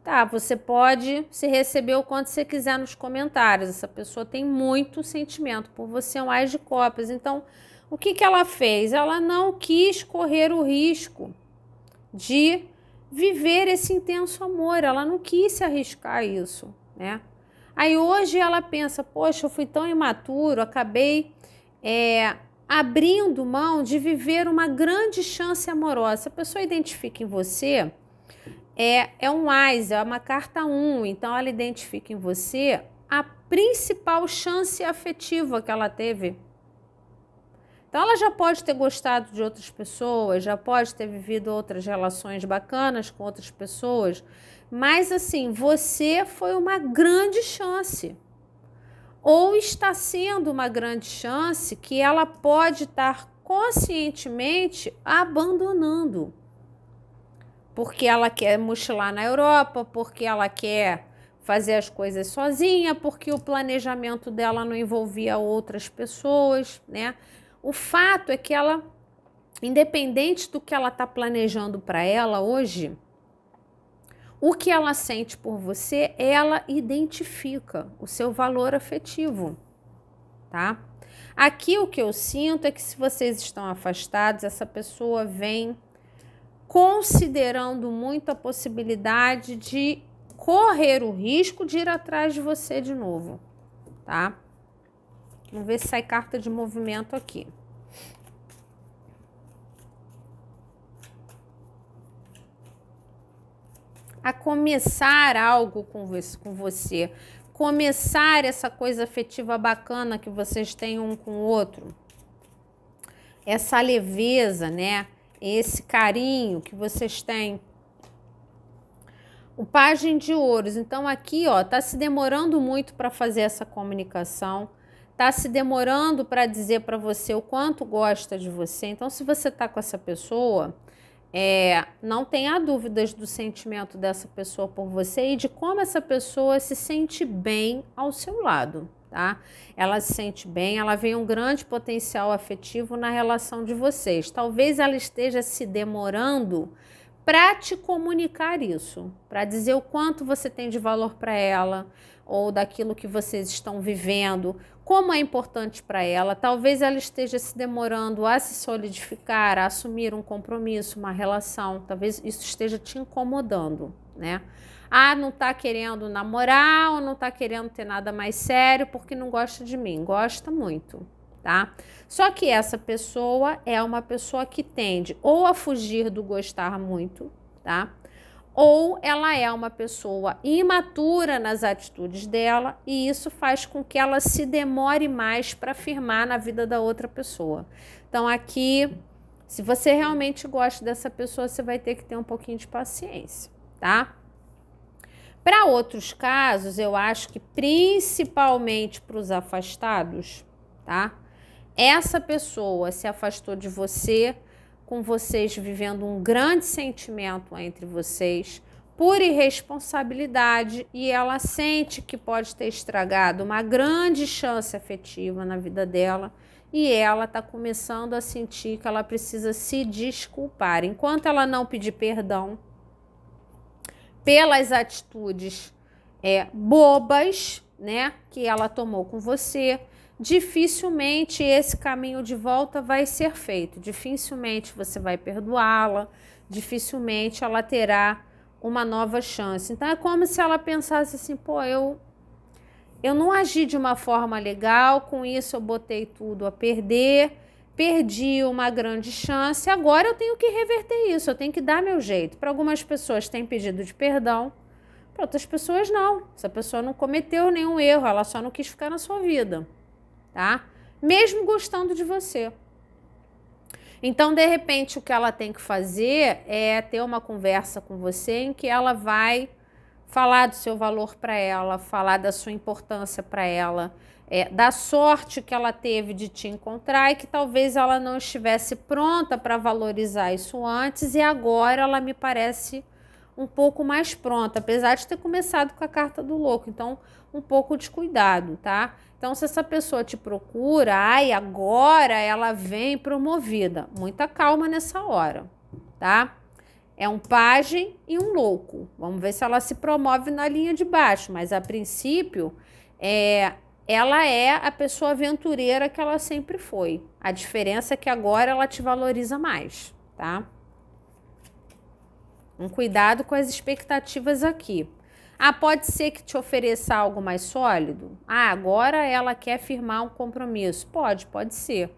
Speaker 1: Tá, você pode se receber o quanto você quiser nos comentários. Essa pessoa tem muito sentimento por você, é um ás de copas. Então, o que ela fez? Ela não quis correr o risco de viver esse intenso amor. Ela não quis se arriscar isso, né? Aí hoje ela pensa, poxa, eu fui tão imaturo, acabei abrindo mão de viver uma grande chance amorosa. Se a pessoa identifica em você, é um ás, é uma carta 1, então ela identifica em você a principal chance afetiva que ela teve. Então ela já pode ter gostado de outras pessoas, já pode ter vivido outras relações bacanas com outras pessoas, mas assim, você foi uma grande chance. Ou está sendo uma grande chance que ela pode estar conscientemente abandonando. Porque ela quer mochilar na Europa, porque ela quer fazer as coisas sozinha, porque o planejamento dela não envolvia outras pessoas, né? O fato é que ela, independente do que ela está planejando para ela hoje, o que ela sente por você, ela identifica o seu valor afetivo, tá? Aqui o que eu sinto é que se vocês estão afastados, essa pessoa vem considerando muito a possibilidade de correr o risco de ir atrás de você de novo, tá? Vamos ver se sai carta de movimento aqui. A começar algo com você, começar essa coisa afetiva bacana que vocês têm um com o outro, essa leveza, né? Esse carinho que vocês têm. O Pajem de Ouros, então aqui, ó, tá se demorando muito para fazer essa comunicação, tá se demorando para dizer para você o quanto gosta de você. Então, se você tá com essa pessoa, não tenha dúvidas do sentimento dessa pessoa por você e de como essa pessoa se sente bem ao seu lado, tá? Ela se sente bem, ela vê um grande potencial afetivo na relação de vocês. Talvez ela esteja se demorando para te comunicar isso, para dizer o quanto você tem de valor para ela ou daquilo que vocês estão vivendo, como é importante para ela. Talvez ela esteja se demorando a se solidificar, a assumir um compromisso, uma relação. Talvez isso esteja te incomodando, né? Não tá querendo namorar ou não tá querendo ter nada mais sério porque não gosta de mim. Gosta muito, tá? Só que essa pessoa é uma pessoa que tende ou a fugir do gostar muito, tá? Ou ela é uma pessoa imatura nas atitudes dela e isso faz com que ela se demore mais para firmar na vida da outra pessoa. Então aqui, se você realmente gosta dessa pessoa, você vai ter que ter um pouquinho de paciência, tá? Para outros casos, eu acho que principalmente para os afastados, tá? Essa pessoa se afastou de você, com vocês vivendo um grande sentimento entre vocês, por irresponsabilidade, e ela sente que pode ter estragado uma grande chance afetiva na vida dela, e ela está começando a sentir que ela precisa se desculpar. Enquanto ela não pedir perdão pelas atitudes bobas, né, que ela tomou com você, dificilmente esse caminho de volta vai ser feito. Dificilmente você vai perdoá-la, dificilmente ela terá uma nova chance. Então é como se ela pensasse assim, pô, eu não agi de uma forma legal, com isso eu botei tudo a perder, perdi uma grande chance, agora eu tenho que reverter isso, eu tenho que dar meu jeito. Para algumas pessoas tem pedido de perdão, para outras pessoas não. Essa pessoa não cometeu nenhum erro, ela só não quis ficar na sua vida, tá? Mesmo gostando de você. Então, de repente, o que ela tem que fazer é ter uma conversa com você em que ela vai falar do seu valor para ela, falar da sua importância para ela, da sorte que ela teve de te encontrar e que talvez ela não estivesse pronta para valorizar isso antes e agora ela me parece um pouco mais pronta, apesar de ter começado com a carta do louco. Então, um pouco de cuidado, tá? Então, se essa pessoa te procura, agora ela vem promovida. Muita calma nessa hora, tá? É um pajem e um louco. Vamos ver se ela se promove na linha de baixo. Mas, a princípio, ela é a pessoa aventureira que ela sempre foi. A diferença é que agora ela te valoriza mais, tá? Um cuidado com as expectativas aqui. Pode ser que te ofereça algo mais sólido? Agora ela quer firmar um compromisso. Pode ser.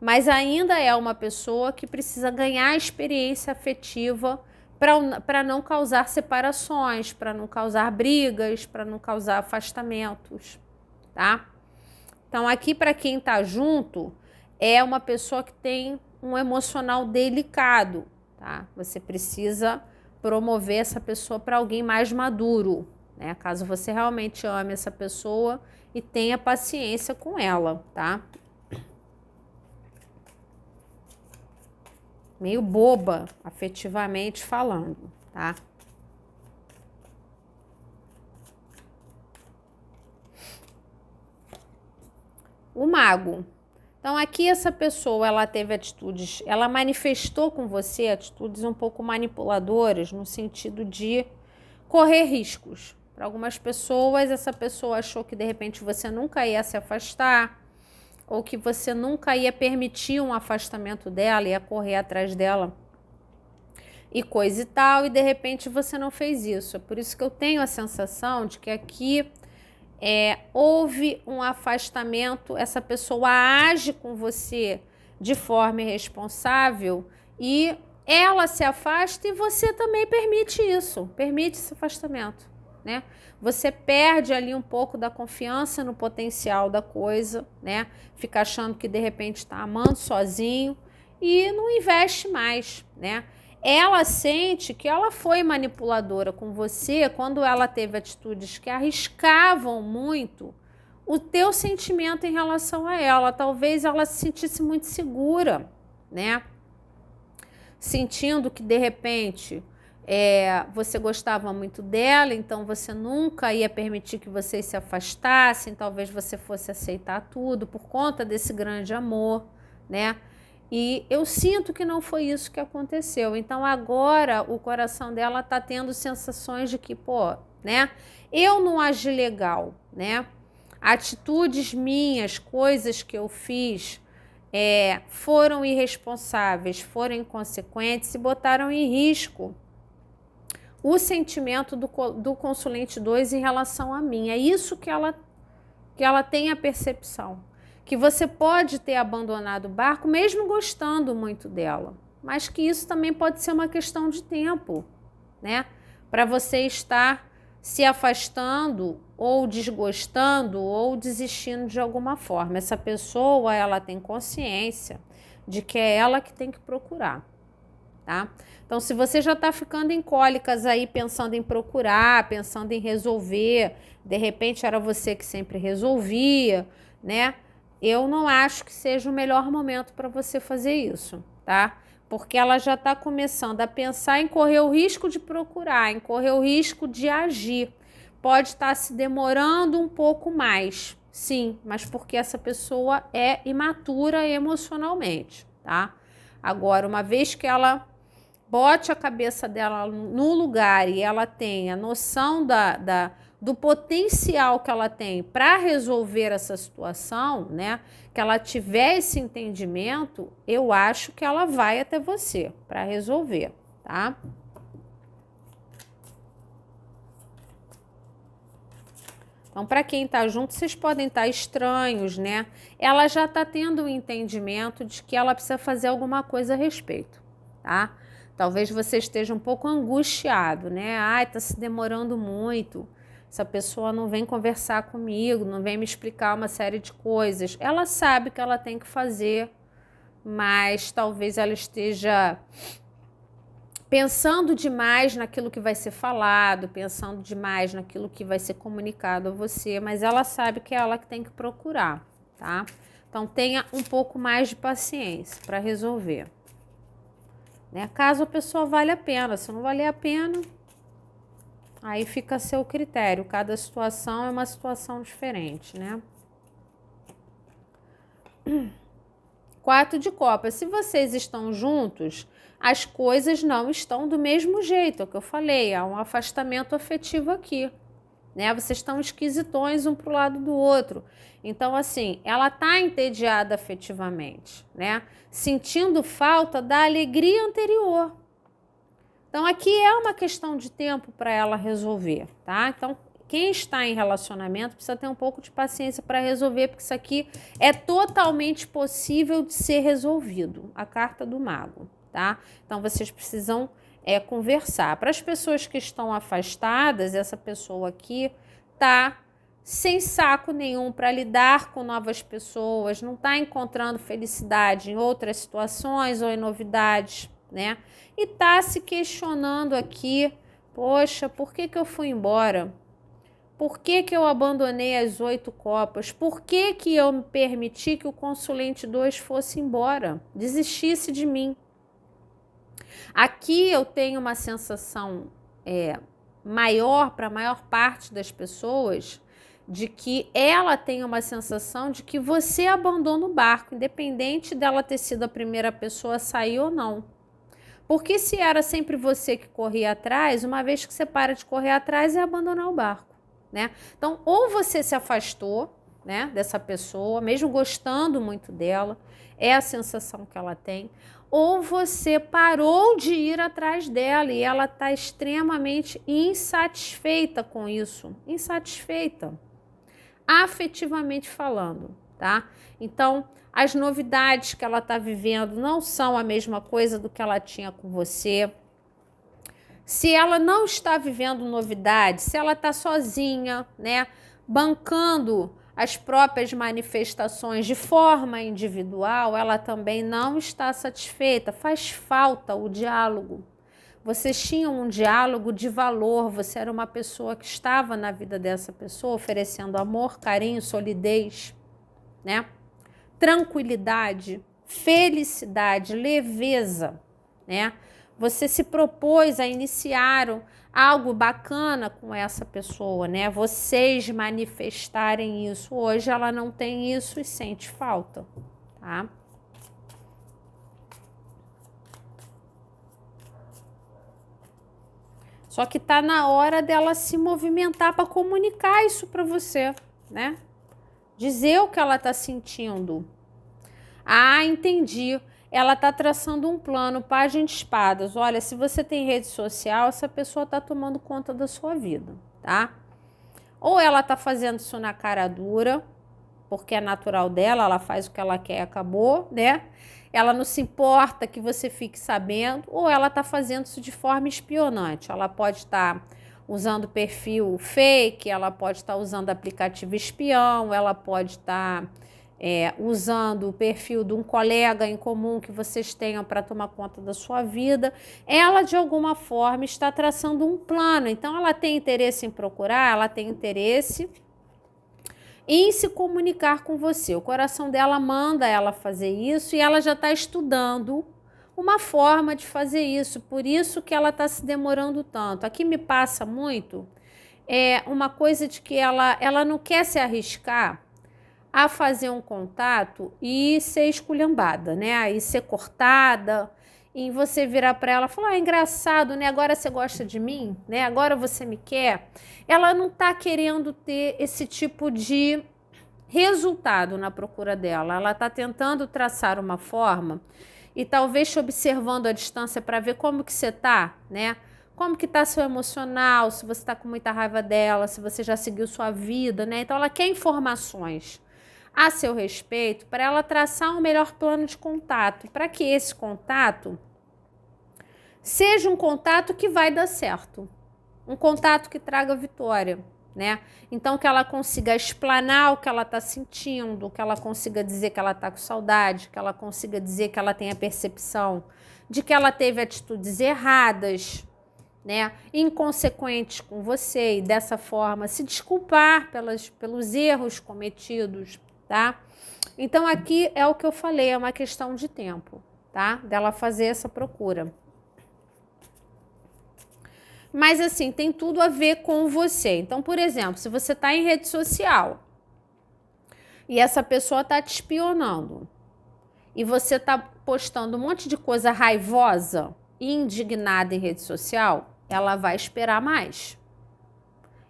Speaker 1: Mas ainda é uma pessoa que precisa ganhar experiência afetiva para não causar separações, para não causar brigas, para não causar afastamentos, tá? Então, aqui para quem tá junto, é uma pessoa que tem um emocional delicado, tá? Você precisa promover essa pessoa para alguém mais maduro, né? Caso você realmente ame essa pessoa e tenha paciência com ela, tá? Meio boba, afetivamente falando, tá? O mago. Então, aqui essa pessoa, ela teve atitudes, ela manifestou com você atitudes um pouco manipuladoras, no sentido de correr riscos. Para algumas pessoas, essa pessoa achou que de repente você nunca ia se afastar, ou que você nunca ia permitir um afastamento dela, ia correr atrás dela e coisa e tal, e de repente você não fez isso. É por isso que eu tenho a sensação de que aqui houve um afastamento, essa pessoa age com você de forma irresponsável e ela se afasta e você também permite isso, permite esse afastamento, né? Você perde ali um pouco da confiança no potencial da coisa, né? Fica achando que de repente está amando sozinho e não investe mais, né? Ela sente que ela foi manipuladora com você quando ela teve atitudes que arriscavam muito o teu sentimento em relação a ela. Talvez ela se sentisse muito segura, né? Sentindo que de repente você gostava muito dela, então você nunca ia permitir que vocês se afastassem, talvez você fosse aceitar tudo por conta desse grande amor, né? E eu sinto que não foi isso que aconteceu. Então agora o coração dela tá tendo sensações de que, pô, né? Eu não agi legal, né? Atitudes minhas, coisas que eu fiz foram irresponsáveis, foram inconsequentes e botaram em risco o sentimento do consulente 2 em relação a mim. É isso que ela tem a percepção. Que você pode ter abandonado o barco mesmo gostando muito dela. Mas que isso também pode ser uma questão de tempo, né? Para você estar se afastando ou desgostando ou desistindo de alguma forma. Essa pessoa, ela tem consciência de que é ela que tem que procurar, tá? Então, se você já está ficando em cólicas aí, pensando em procurar, pensando em resolver, de repente era você que sempre resolvia, né? Eu não acho que seja o melhor momento para você fazer isso, tá? Porque ela já está começando a pensar em correr o risco de procurar, em correr o risco de agir. Pode estar se demorando um pouco mais. Sim, mas porque essa pessoa é imatura emocionalmente, tá? Agora, uma vez que ela bote a cabeça dela no lugar e ela tenha noção do potencial que ela tem para resolver essa situação, né? Que ela tiver esse entendimento, eu acho que ela vai até você para resolver, tá? Então, para quem está junto, vocês podem estar estranhos, né? Ela já está tendo um entendimento de que ela precisa fazer alguma coisa a respeito, tá? Talvez você esteja um pouco angustiado, né? Ai, tá se demorando muito. Essa pessoa não vem conversar comigo, não vem me explicar uma série de coisas. Ela sabe que ela tem que fazer, mas talvez ela esteja pensando demais naquilo que vai ser falado, pensando demais naquilo que vai ser comunicado a você, mas ela sabe que é ela que tem que procurar, tá? Então tenha um pouco mais de paciência para resolver, né? Caso a pessoa valha a pena, se não valer a pena, aí fica a seu critério, cada situação é uma situação diferente, né? 4 de copas, se vocês estão juntos, as coisas não estão do mesmo jeito, é o que eu falei, há um afastamento afetivo aqui, né? Vocês estão esquisitões um pro lado do outro. Então, assim, ela tá entediada afetivamente, né? Sentindo falta da alegria anterior. Então, aqui é uma questão de tempo para ela resolver, tá? Então, quem está em relacionamento precisa ter um pouco de paciência para resolver, porque isso aqui é totalmente possível de ser resolvido, a carta do mago, tá? Então, vocês precisam conversar. Para as pessoas que estão afastadas, essa pessoa aqui tá sem saco nenhum para lidar com novas pessoas, não está encontrando felicidade em outras situações ou em novidades, né? E tá se questionando aqui, poxa, por que eu fui embora? Por que eu abandonei as 8 copas? Por que eu me permiti que o consulente 2 fosse embora? Desistisse de mim. Aqui eu tenho uma sensação maior para a maior parte das pessoas de que ela tem uma sensação de que você abandona o barco, independente dela ter sido a primeira pessoa a sair ou não. Porque se era sempre você que corria atrás, uma vez que você para de correr atrás é abandonar o barco, né? Então, ou você se afastou, né, dessa pessoa, mesmo gostando muito dela, é a sensação que ela tem, ou você parou de ir atrás dela e ela está extremamente insatisfeita com isso, insatisfeita, afetivamente falando, tá? Então, as novidades que ela está vivendo não são a mesma coisa do que ela tinha com você. Se ela não está vivendo novidades, se ela está sozinha, né, bancando as próprias manifestações de forma individual, ela também não está satisfeita. Faz falta o diálogo. Vocês tinham um diálogo de valor, você era uma pessoa que estava na vida dessa pessoa, oferecendo amor, carinho, solidez, né? Tranquilidade, felicidade, leveza, né? Você se propôs a iniciar algo bacana com essa pessoa, né? Vocês manifestarem isso. Hoje ela não tem isso e sente falta, tá? Só que tá na hora dela se movimentar para comunicar isso para você, né? Dizer o que ela tá sentindo. Ah, entendi. Ela tá traçando um plano, página de espadas. Olha, se você tem rede social, essa pessoa tá tomando conta da sua vida, tá? Ou ela tá fazendo isso na cara dura, porque é natural dela, ela faz o que ela quer e acabou, né? Ela não se importa que você fique sabendo, ou ela tá fazendo isso de forma espionante. Ela pode estar usando perfil fake, ela pode estar usando aplicativo espião, ela pode estar usando o perfil de um colega em comum que vocês tenham para tomar conta da sua vida. Ela, de alguma forma, está traçando um plano. Então, ela tem interesse em procurar, ela tem interesse em se comunicar com você. O coração dela manda ela fazer isso e ela já está estudando uma forma de fazer isso. Por isso que ela está se demorando tanto. Aqui me passa muito uma coisa de que ela não quer se arriscar a fazer um contato e ser esculhambada, né? Aí ser cortada, e você virar para ela e falar: ah, engraçado, né? Agora você gosta de mim, né? Agora você me quer. Ela não tá querendo ter esse tipo de resultado na procura dela. Ela tá tentando traçar uma forma e talvez te observando à distância para ver como que você tá, né? Como que tá seu emocional, se você tá com muita raiva dela, se você já seguiu sua vida, né? Então ela quer informações a seu respeito para ela traçar um melhor plano de contato, para que esse contato seja um contato que vai dar certo, um contato que traga vitória, né? Então que ela consiga explanar o que ela está sentindo, que ela consiga dizer que ela está com saudade, que ela consiga dizer que ela tem a percepção de que ela teve atitudes erradas, né, inconsequentes com você, e dessa forma se desculpar pelos erros cometidos, tá? Então aqui é o que eu falei, é uma questão de tempo, tá? Dela fazer essa procura. Mas assim, tem tudo a ver com você. Então, por exemplo, se você está em rede social e essa pessoa está te espionando e você está postando um monte de coisa raivosa e indignada em rede social, ela vai esperar mais.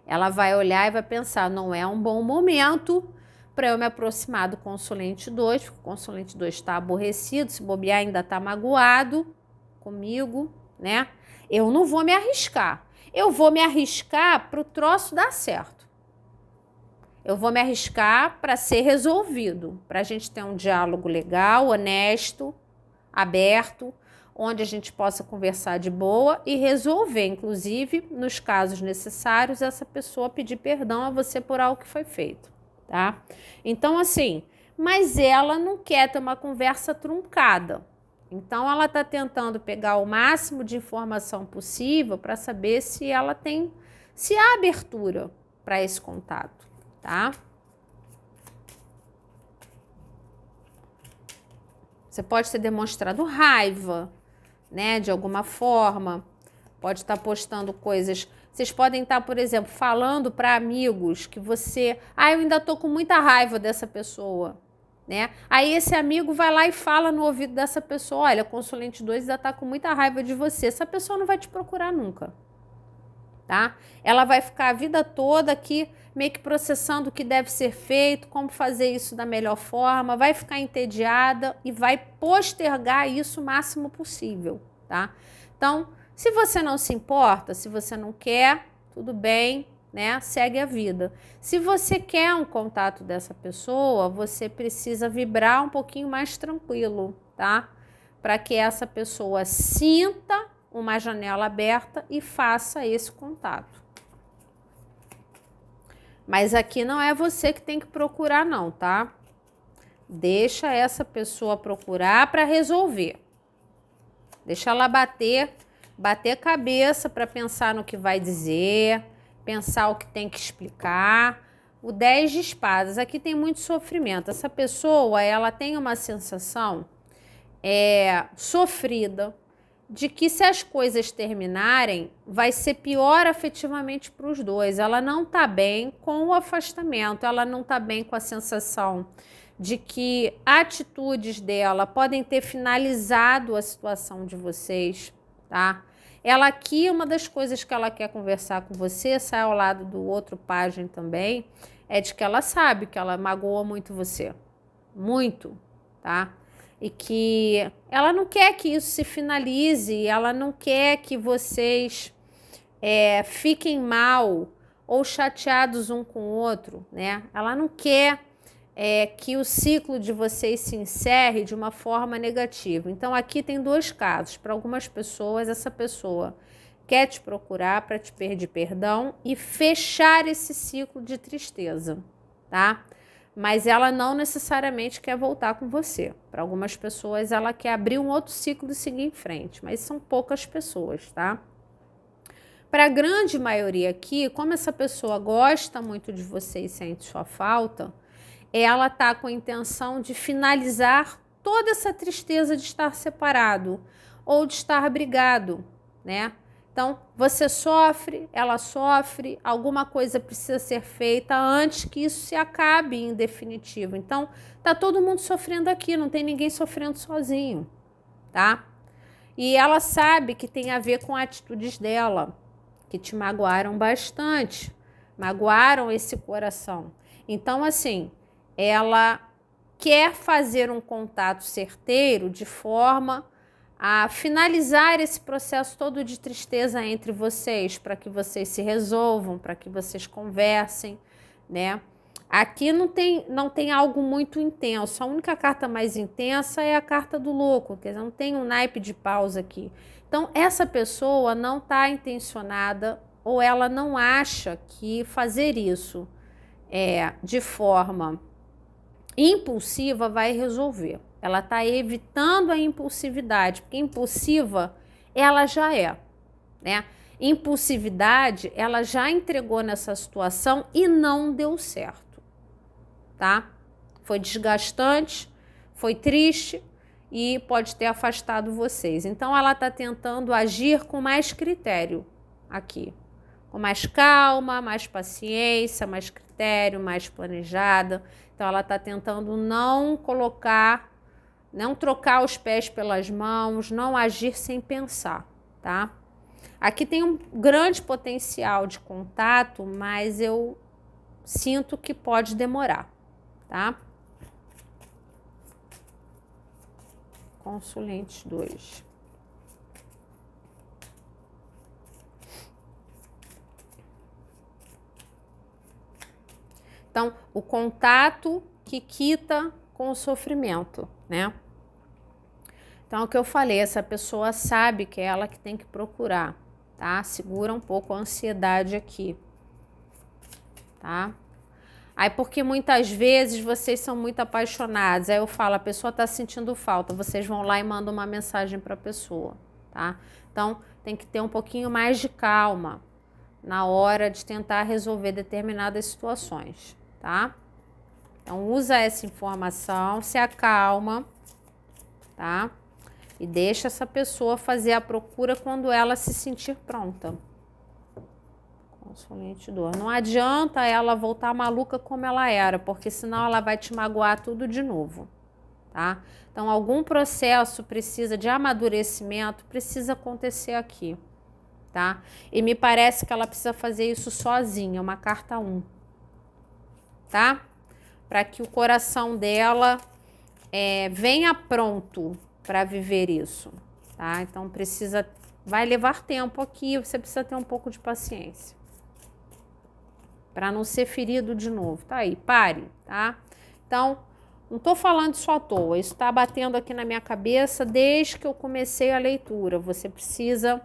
Speaker 1: Ela vai olhar e vai pensar: não é um bom momento para eu me aproximar do consulente 2, porque o consulente 2 está aborrecido, se bobear ainda está magoado comigo, né? Eu não vou me arriscar. Eu vou me arriscar para o troço dar certo. Eu vou me arriscar para ser resolvido, para a gente ter um diálogo legal, honesto, aberto, onde a gente possa conversar de boa e resolver, inclusive, nos casos necessários, essa pessoa pedir perdão a você por algo que foi feito, tá? Então, assim, mas ela não quer ter uma conversa truncada. Então, ela está tentando pegar o máximo de informação possível para saber se ela tem, se há abertura para esse contato, tá? Você pode ter demonstrado raiva, né, de alguma forma, pode estar postando coisas. Vocês podem estar, por exemplo, falando para amigos que você, eu ainda tô com muita raiva dessa pessoa, né? Aí esse amigo vai lá e fala no ouvido dessa pessoa: olha, consulente 2 ainda tá com muita raiva de você. Essa pessoa não vai te procurar nunca, tá? Ela vai ficar a vida toda aqui meio que processando o que deve ser feito, como fazer isso da melhor forma, vai ficar entediada e vai postergar isso o máximo possível, tá? Então, se você não se importa, se você não quer, tudo bem, né? Segue a vida. Se você quer um contato dessa pessoa, você precisa vibrar um pouquinho mais tranquilo, tá? Para que essa pessoa sinta uma janela aberta e faça esse contato. Mas aqui não é você que tem que procurar não, tá? Deixa essa pessoa procurar para resolver. Deixa ela bater cabeça para pensar no que vai dizer, pensar o que tem que explicar. O 10 de espadas, aqui tem muito sofrimento. Essa pessoa, ela tem uma sensação sofrida, de que se as coisas terminarem, vai ser pior afetivamente para os dois. Ela não está bem com o afastamento, ela não está bem com a sensação de que atitudes dela podem ter finalizado a situação de vocês, tá? Ela aqui, uma das coisas que ela quer conversar com você, sai ao lado do outro pajem também, é de que ela sabe que ela magoou muito você. Muito, tá? E que ela não quer que isso se finalize, ela não quer que vocês fiquem mal ou chateados um com o outro, né? Ela não quer que o ciclo de vocês se encerre de uma forma negativa. Então, aqui tem dois casos. Para algumas pessoas, essa pessoa quer te procurar para te pedir perdão e fechar esse ciclo de tristeza, tá? Mas ela não necessariamente quer voltar com você. Para algumas pessoas, ela quer abrir um outro ciclo e seguir em frente, mas são poucas pessoas, tá? Para a grande maioria aqui, como essa pessoa gosta muito de você e sente sua falta, ela tá com a intenção de finalizar toda essa tristeza de estar separado ou de estar brigado, né? Então, você sofre, ela sofre, alguma coisa precisa ser feita antes que isso se acabe em definitivo. Então, tá todo mundo sofrendo aqui, não tem ninguém sofrendo sozinho, tá? E ela sabe que tem a ver com atitudes dela, que te magoaram bastante, magoaram esse coração. Então, assim, ela quer fazer um contato certeiro de forma a finalizar esse processo todo de tristeza entre vocês, para que vocês se resolvam, para que vocês conversem, né? Aqui não tem algo muito intenso. A única carta mais intensa é a carta do louco, quer dizer, não tem um naipe de paus aqui. Então, essa pessoa não está intencionada ou ela não acha que fazer isso de forma impulsiva vai resolver. Ela está evitando a impulsividade, porque impulsiva ela já é, né? Impulsividade ela já entregou nessa situação e não deu certo, tá? Foi desgastante, foi triste e pode ter afastado vocês. Então ela está tentando agir com mais critério aqui, com mais calma, mais paciência, mais critério, mais planejada. Então ela está tentando não trocar os pés pelas mãos, não agir sem pensar, tá? Aqui tem um grande potencial de contato, mas eu sinto que pode demorar, tá? Consulentes 2. Então, o contato que quita com o sofrimento, né? Então, o que eu falei, essa pessoa sabe que é ela que tem que procurar, tá? Segura um pouco a ansiedade aqui, tá? Aí, porque muitas vezes vocês são muito apaixonados, aí eu falo, a pessoa tá sentindo falta, vocês vão lá e mandam uma mensagem para a pessoa, tá? Então, tem que ter um pouquinho mais de calma na hora de tentar resolver determinadas situações, tá? Então, usa essa informação, se acalma, tá? E deixa essa pessoa fazer a procura quando ela se sentir pronta. Consulente dor. Não adianta ela voltar maluca como ela era, porque senão ela vai te magoar tudo de novo, tá? Então, algum processo precisa de amadurecimento, precisa acontecer aqui, tá? E me parece que ela precisa fazer isso sozinha, uma carta 1, tá? Para que o coração dela venha pronto para viver isso, tá? Então vai levar tempo aqui, você precisa ter um pouco de paciência para não ser ferido de novo, tá aí, pare, tá? Então, não tô falando isso à toa, isso tá batendo aqui na minha cabeça desde que eu comecei a leitura. Você precisa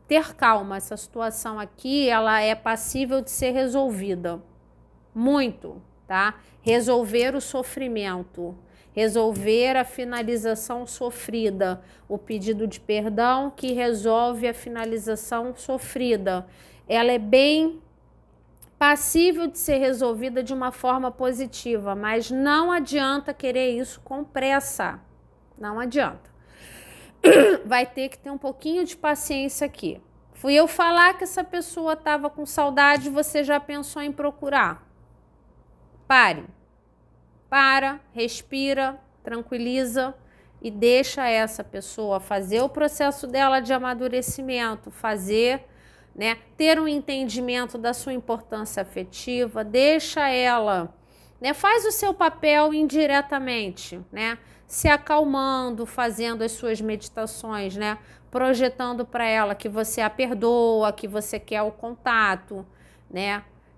Speaker 1: ter calma, essa situação aqui, ela é passível de ser resolvida, muito, tá? Resolver o sofrimento, resolver a finalização sofrida, o pedido de perdão que resolve a finalização sofrida. Ela é bem passível de ser resolvida de uma forma positiva, mas não adianta querer isso com pressa, não adianta. Vai ter que ter um pouquinho de paciência aqui. Fui eu falar que essa pessoa estava com saudade, você já pensou em procurar? Pare. Para, respira, tranquiliza e deixa essa pessoa fazer o processo dela de amadurecimento, ter um entendimento da sua importância afetiva, deixa ela, faz o seu papel indiretamente, se acalmando, fazendo as suas meditações, projetando para ela que você a perdoa, que você quer o contato,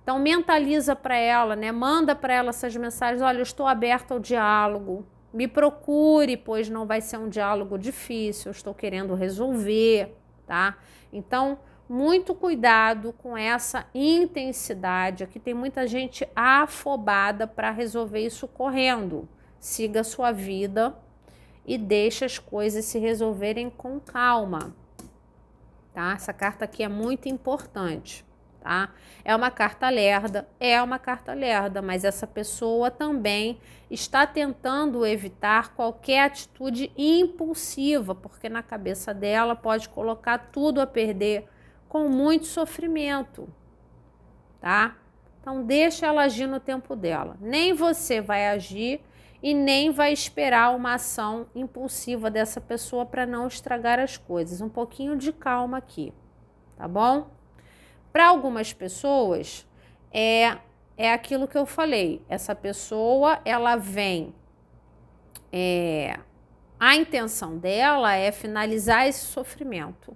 Speaker 1: Então, mentaliza para ela, manda para ela essas mensagens, olha, eu estou aberta ao diálogo, me procure, pois não vai ser um diálogo difícil, eu estou querendo resolver, tá? Então, muito cuidado com essa intensidade, aqui tem muita gente afobada para resolver isso correndo. Siga a sua vida e deixa as coisas se resolverem com calma, tá? Essa carta aqui é muito importante, tá? É uma carta lerda, mas essa pessoa também está tentando evitar qualquer atitude impulsiva, porque na cabeça dela pode colocar tudo a perder com muito sofrimento, tá? Então deixa ela agir no tempo dela. Nem você vai agir e nem vai esperar uma ação impulsiva dessa pessoa para não estragar as coisas. Um pouquinho de calma aqui, tá bom? Para algumas pessoas, é aquilo que eu falei. Essa pessoa, ela vem... a intenção dela é finalizar esse sofrimento.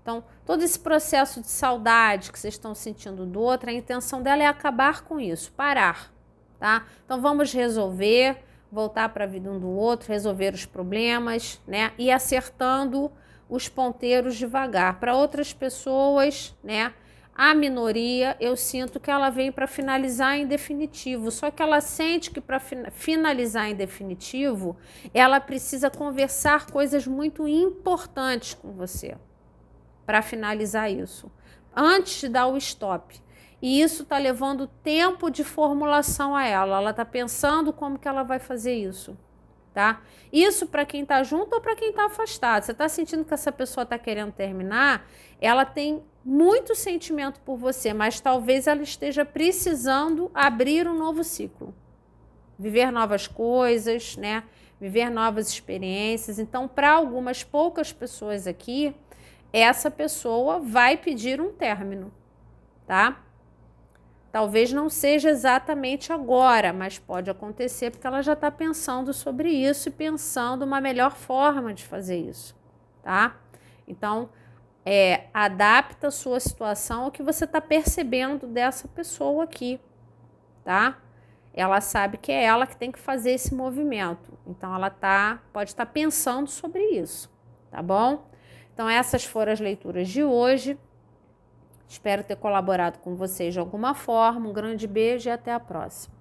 Speaker 1: Então, todo esse processo de saudade que vocês estão sentindo do outro, a intenção dela é acabar com isso, parar, tá? Então, vamos resolver, voltar para a vida um do outro, resolver os problemas, né? E acertando os ponteiros devagar. Para outras pessoas, né? A minoria, eu sinto que ela vem para finalizar em definitivo, só que ela sente que para finalizar em definitivo, ela precisa conversar coisas muito importantes com você para finalizar isso, antes de dar o stop. E isso está levando tempo de formulação a ela. Ela está pensando como que ela vai fazer isso, tá? Isso para quem está junto ou para quem está afastado. Você está sentindo que essa pessoa está querendo terminar? Ela tem muito sentimento por você, mas talvez ela esteja precisando abrir um novo ciclo. Viver novas coisas, né? Viver novas experiências. Então, para algumas poucas pessoas aqui, essa pessoa vai pedir um término, tá? Talvez não seja exatamente agora, mas pode acontecer porque ela já está pensando sobre isso e pensando uma melhor forma de fazer isso, tá? Então, adapta a sua situação ao que você está percebendo dessa pessoa aqui, tá? Ela sabe que é ela que tem que fazer esse movimento, então ela pode estar pensando sobre isso, tá bom? Então, essas foram as leituras de hoje. Espero ter colaborado com vocês de alguma forma. Um grande beijo e até a próxima.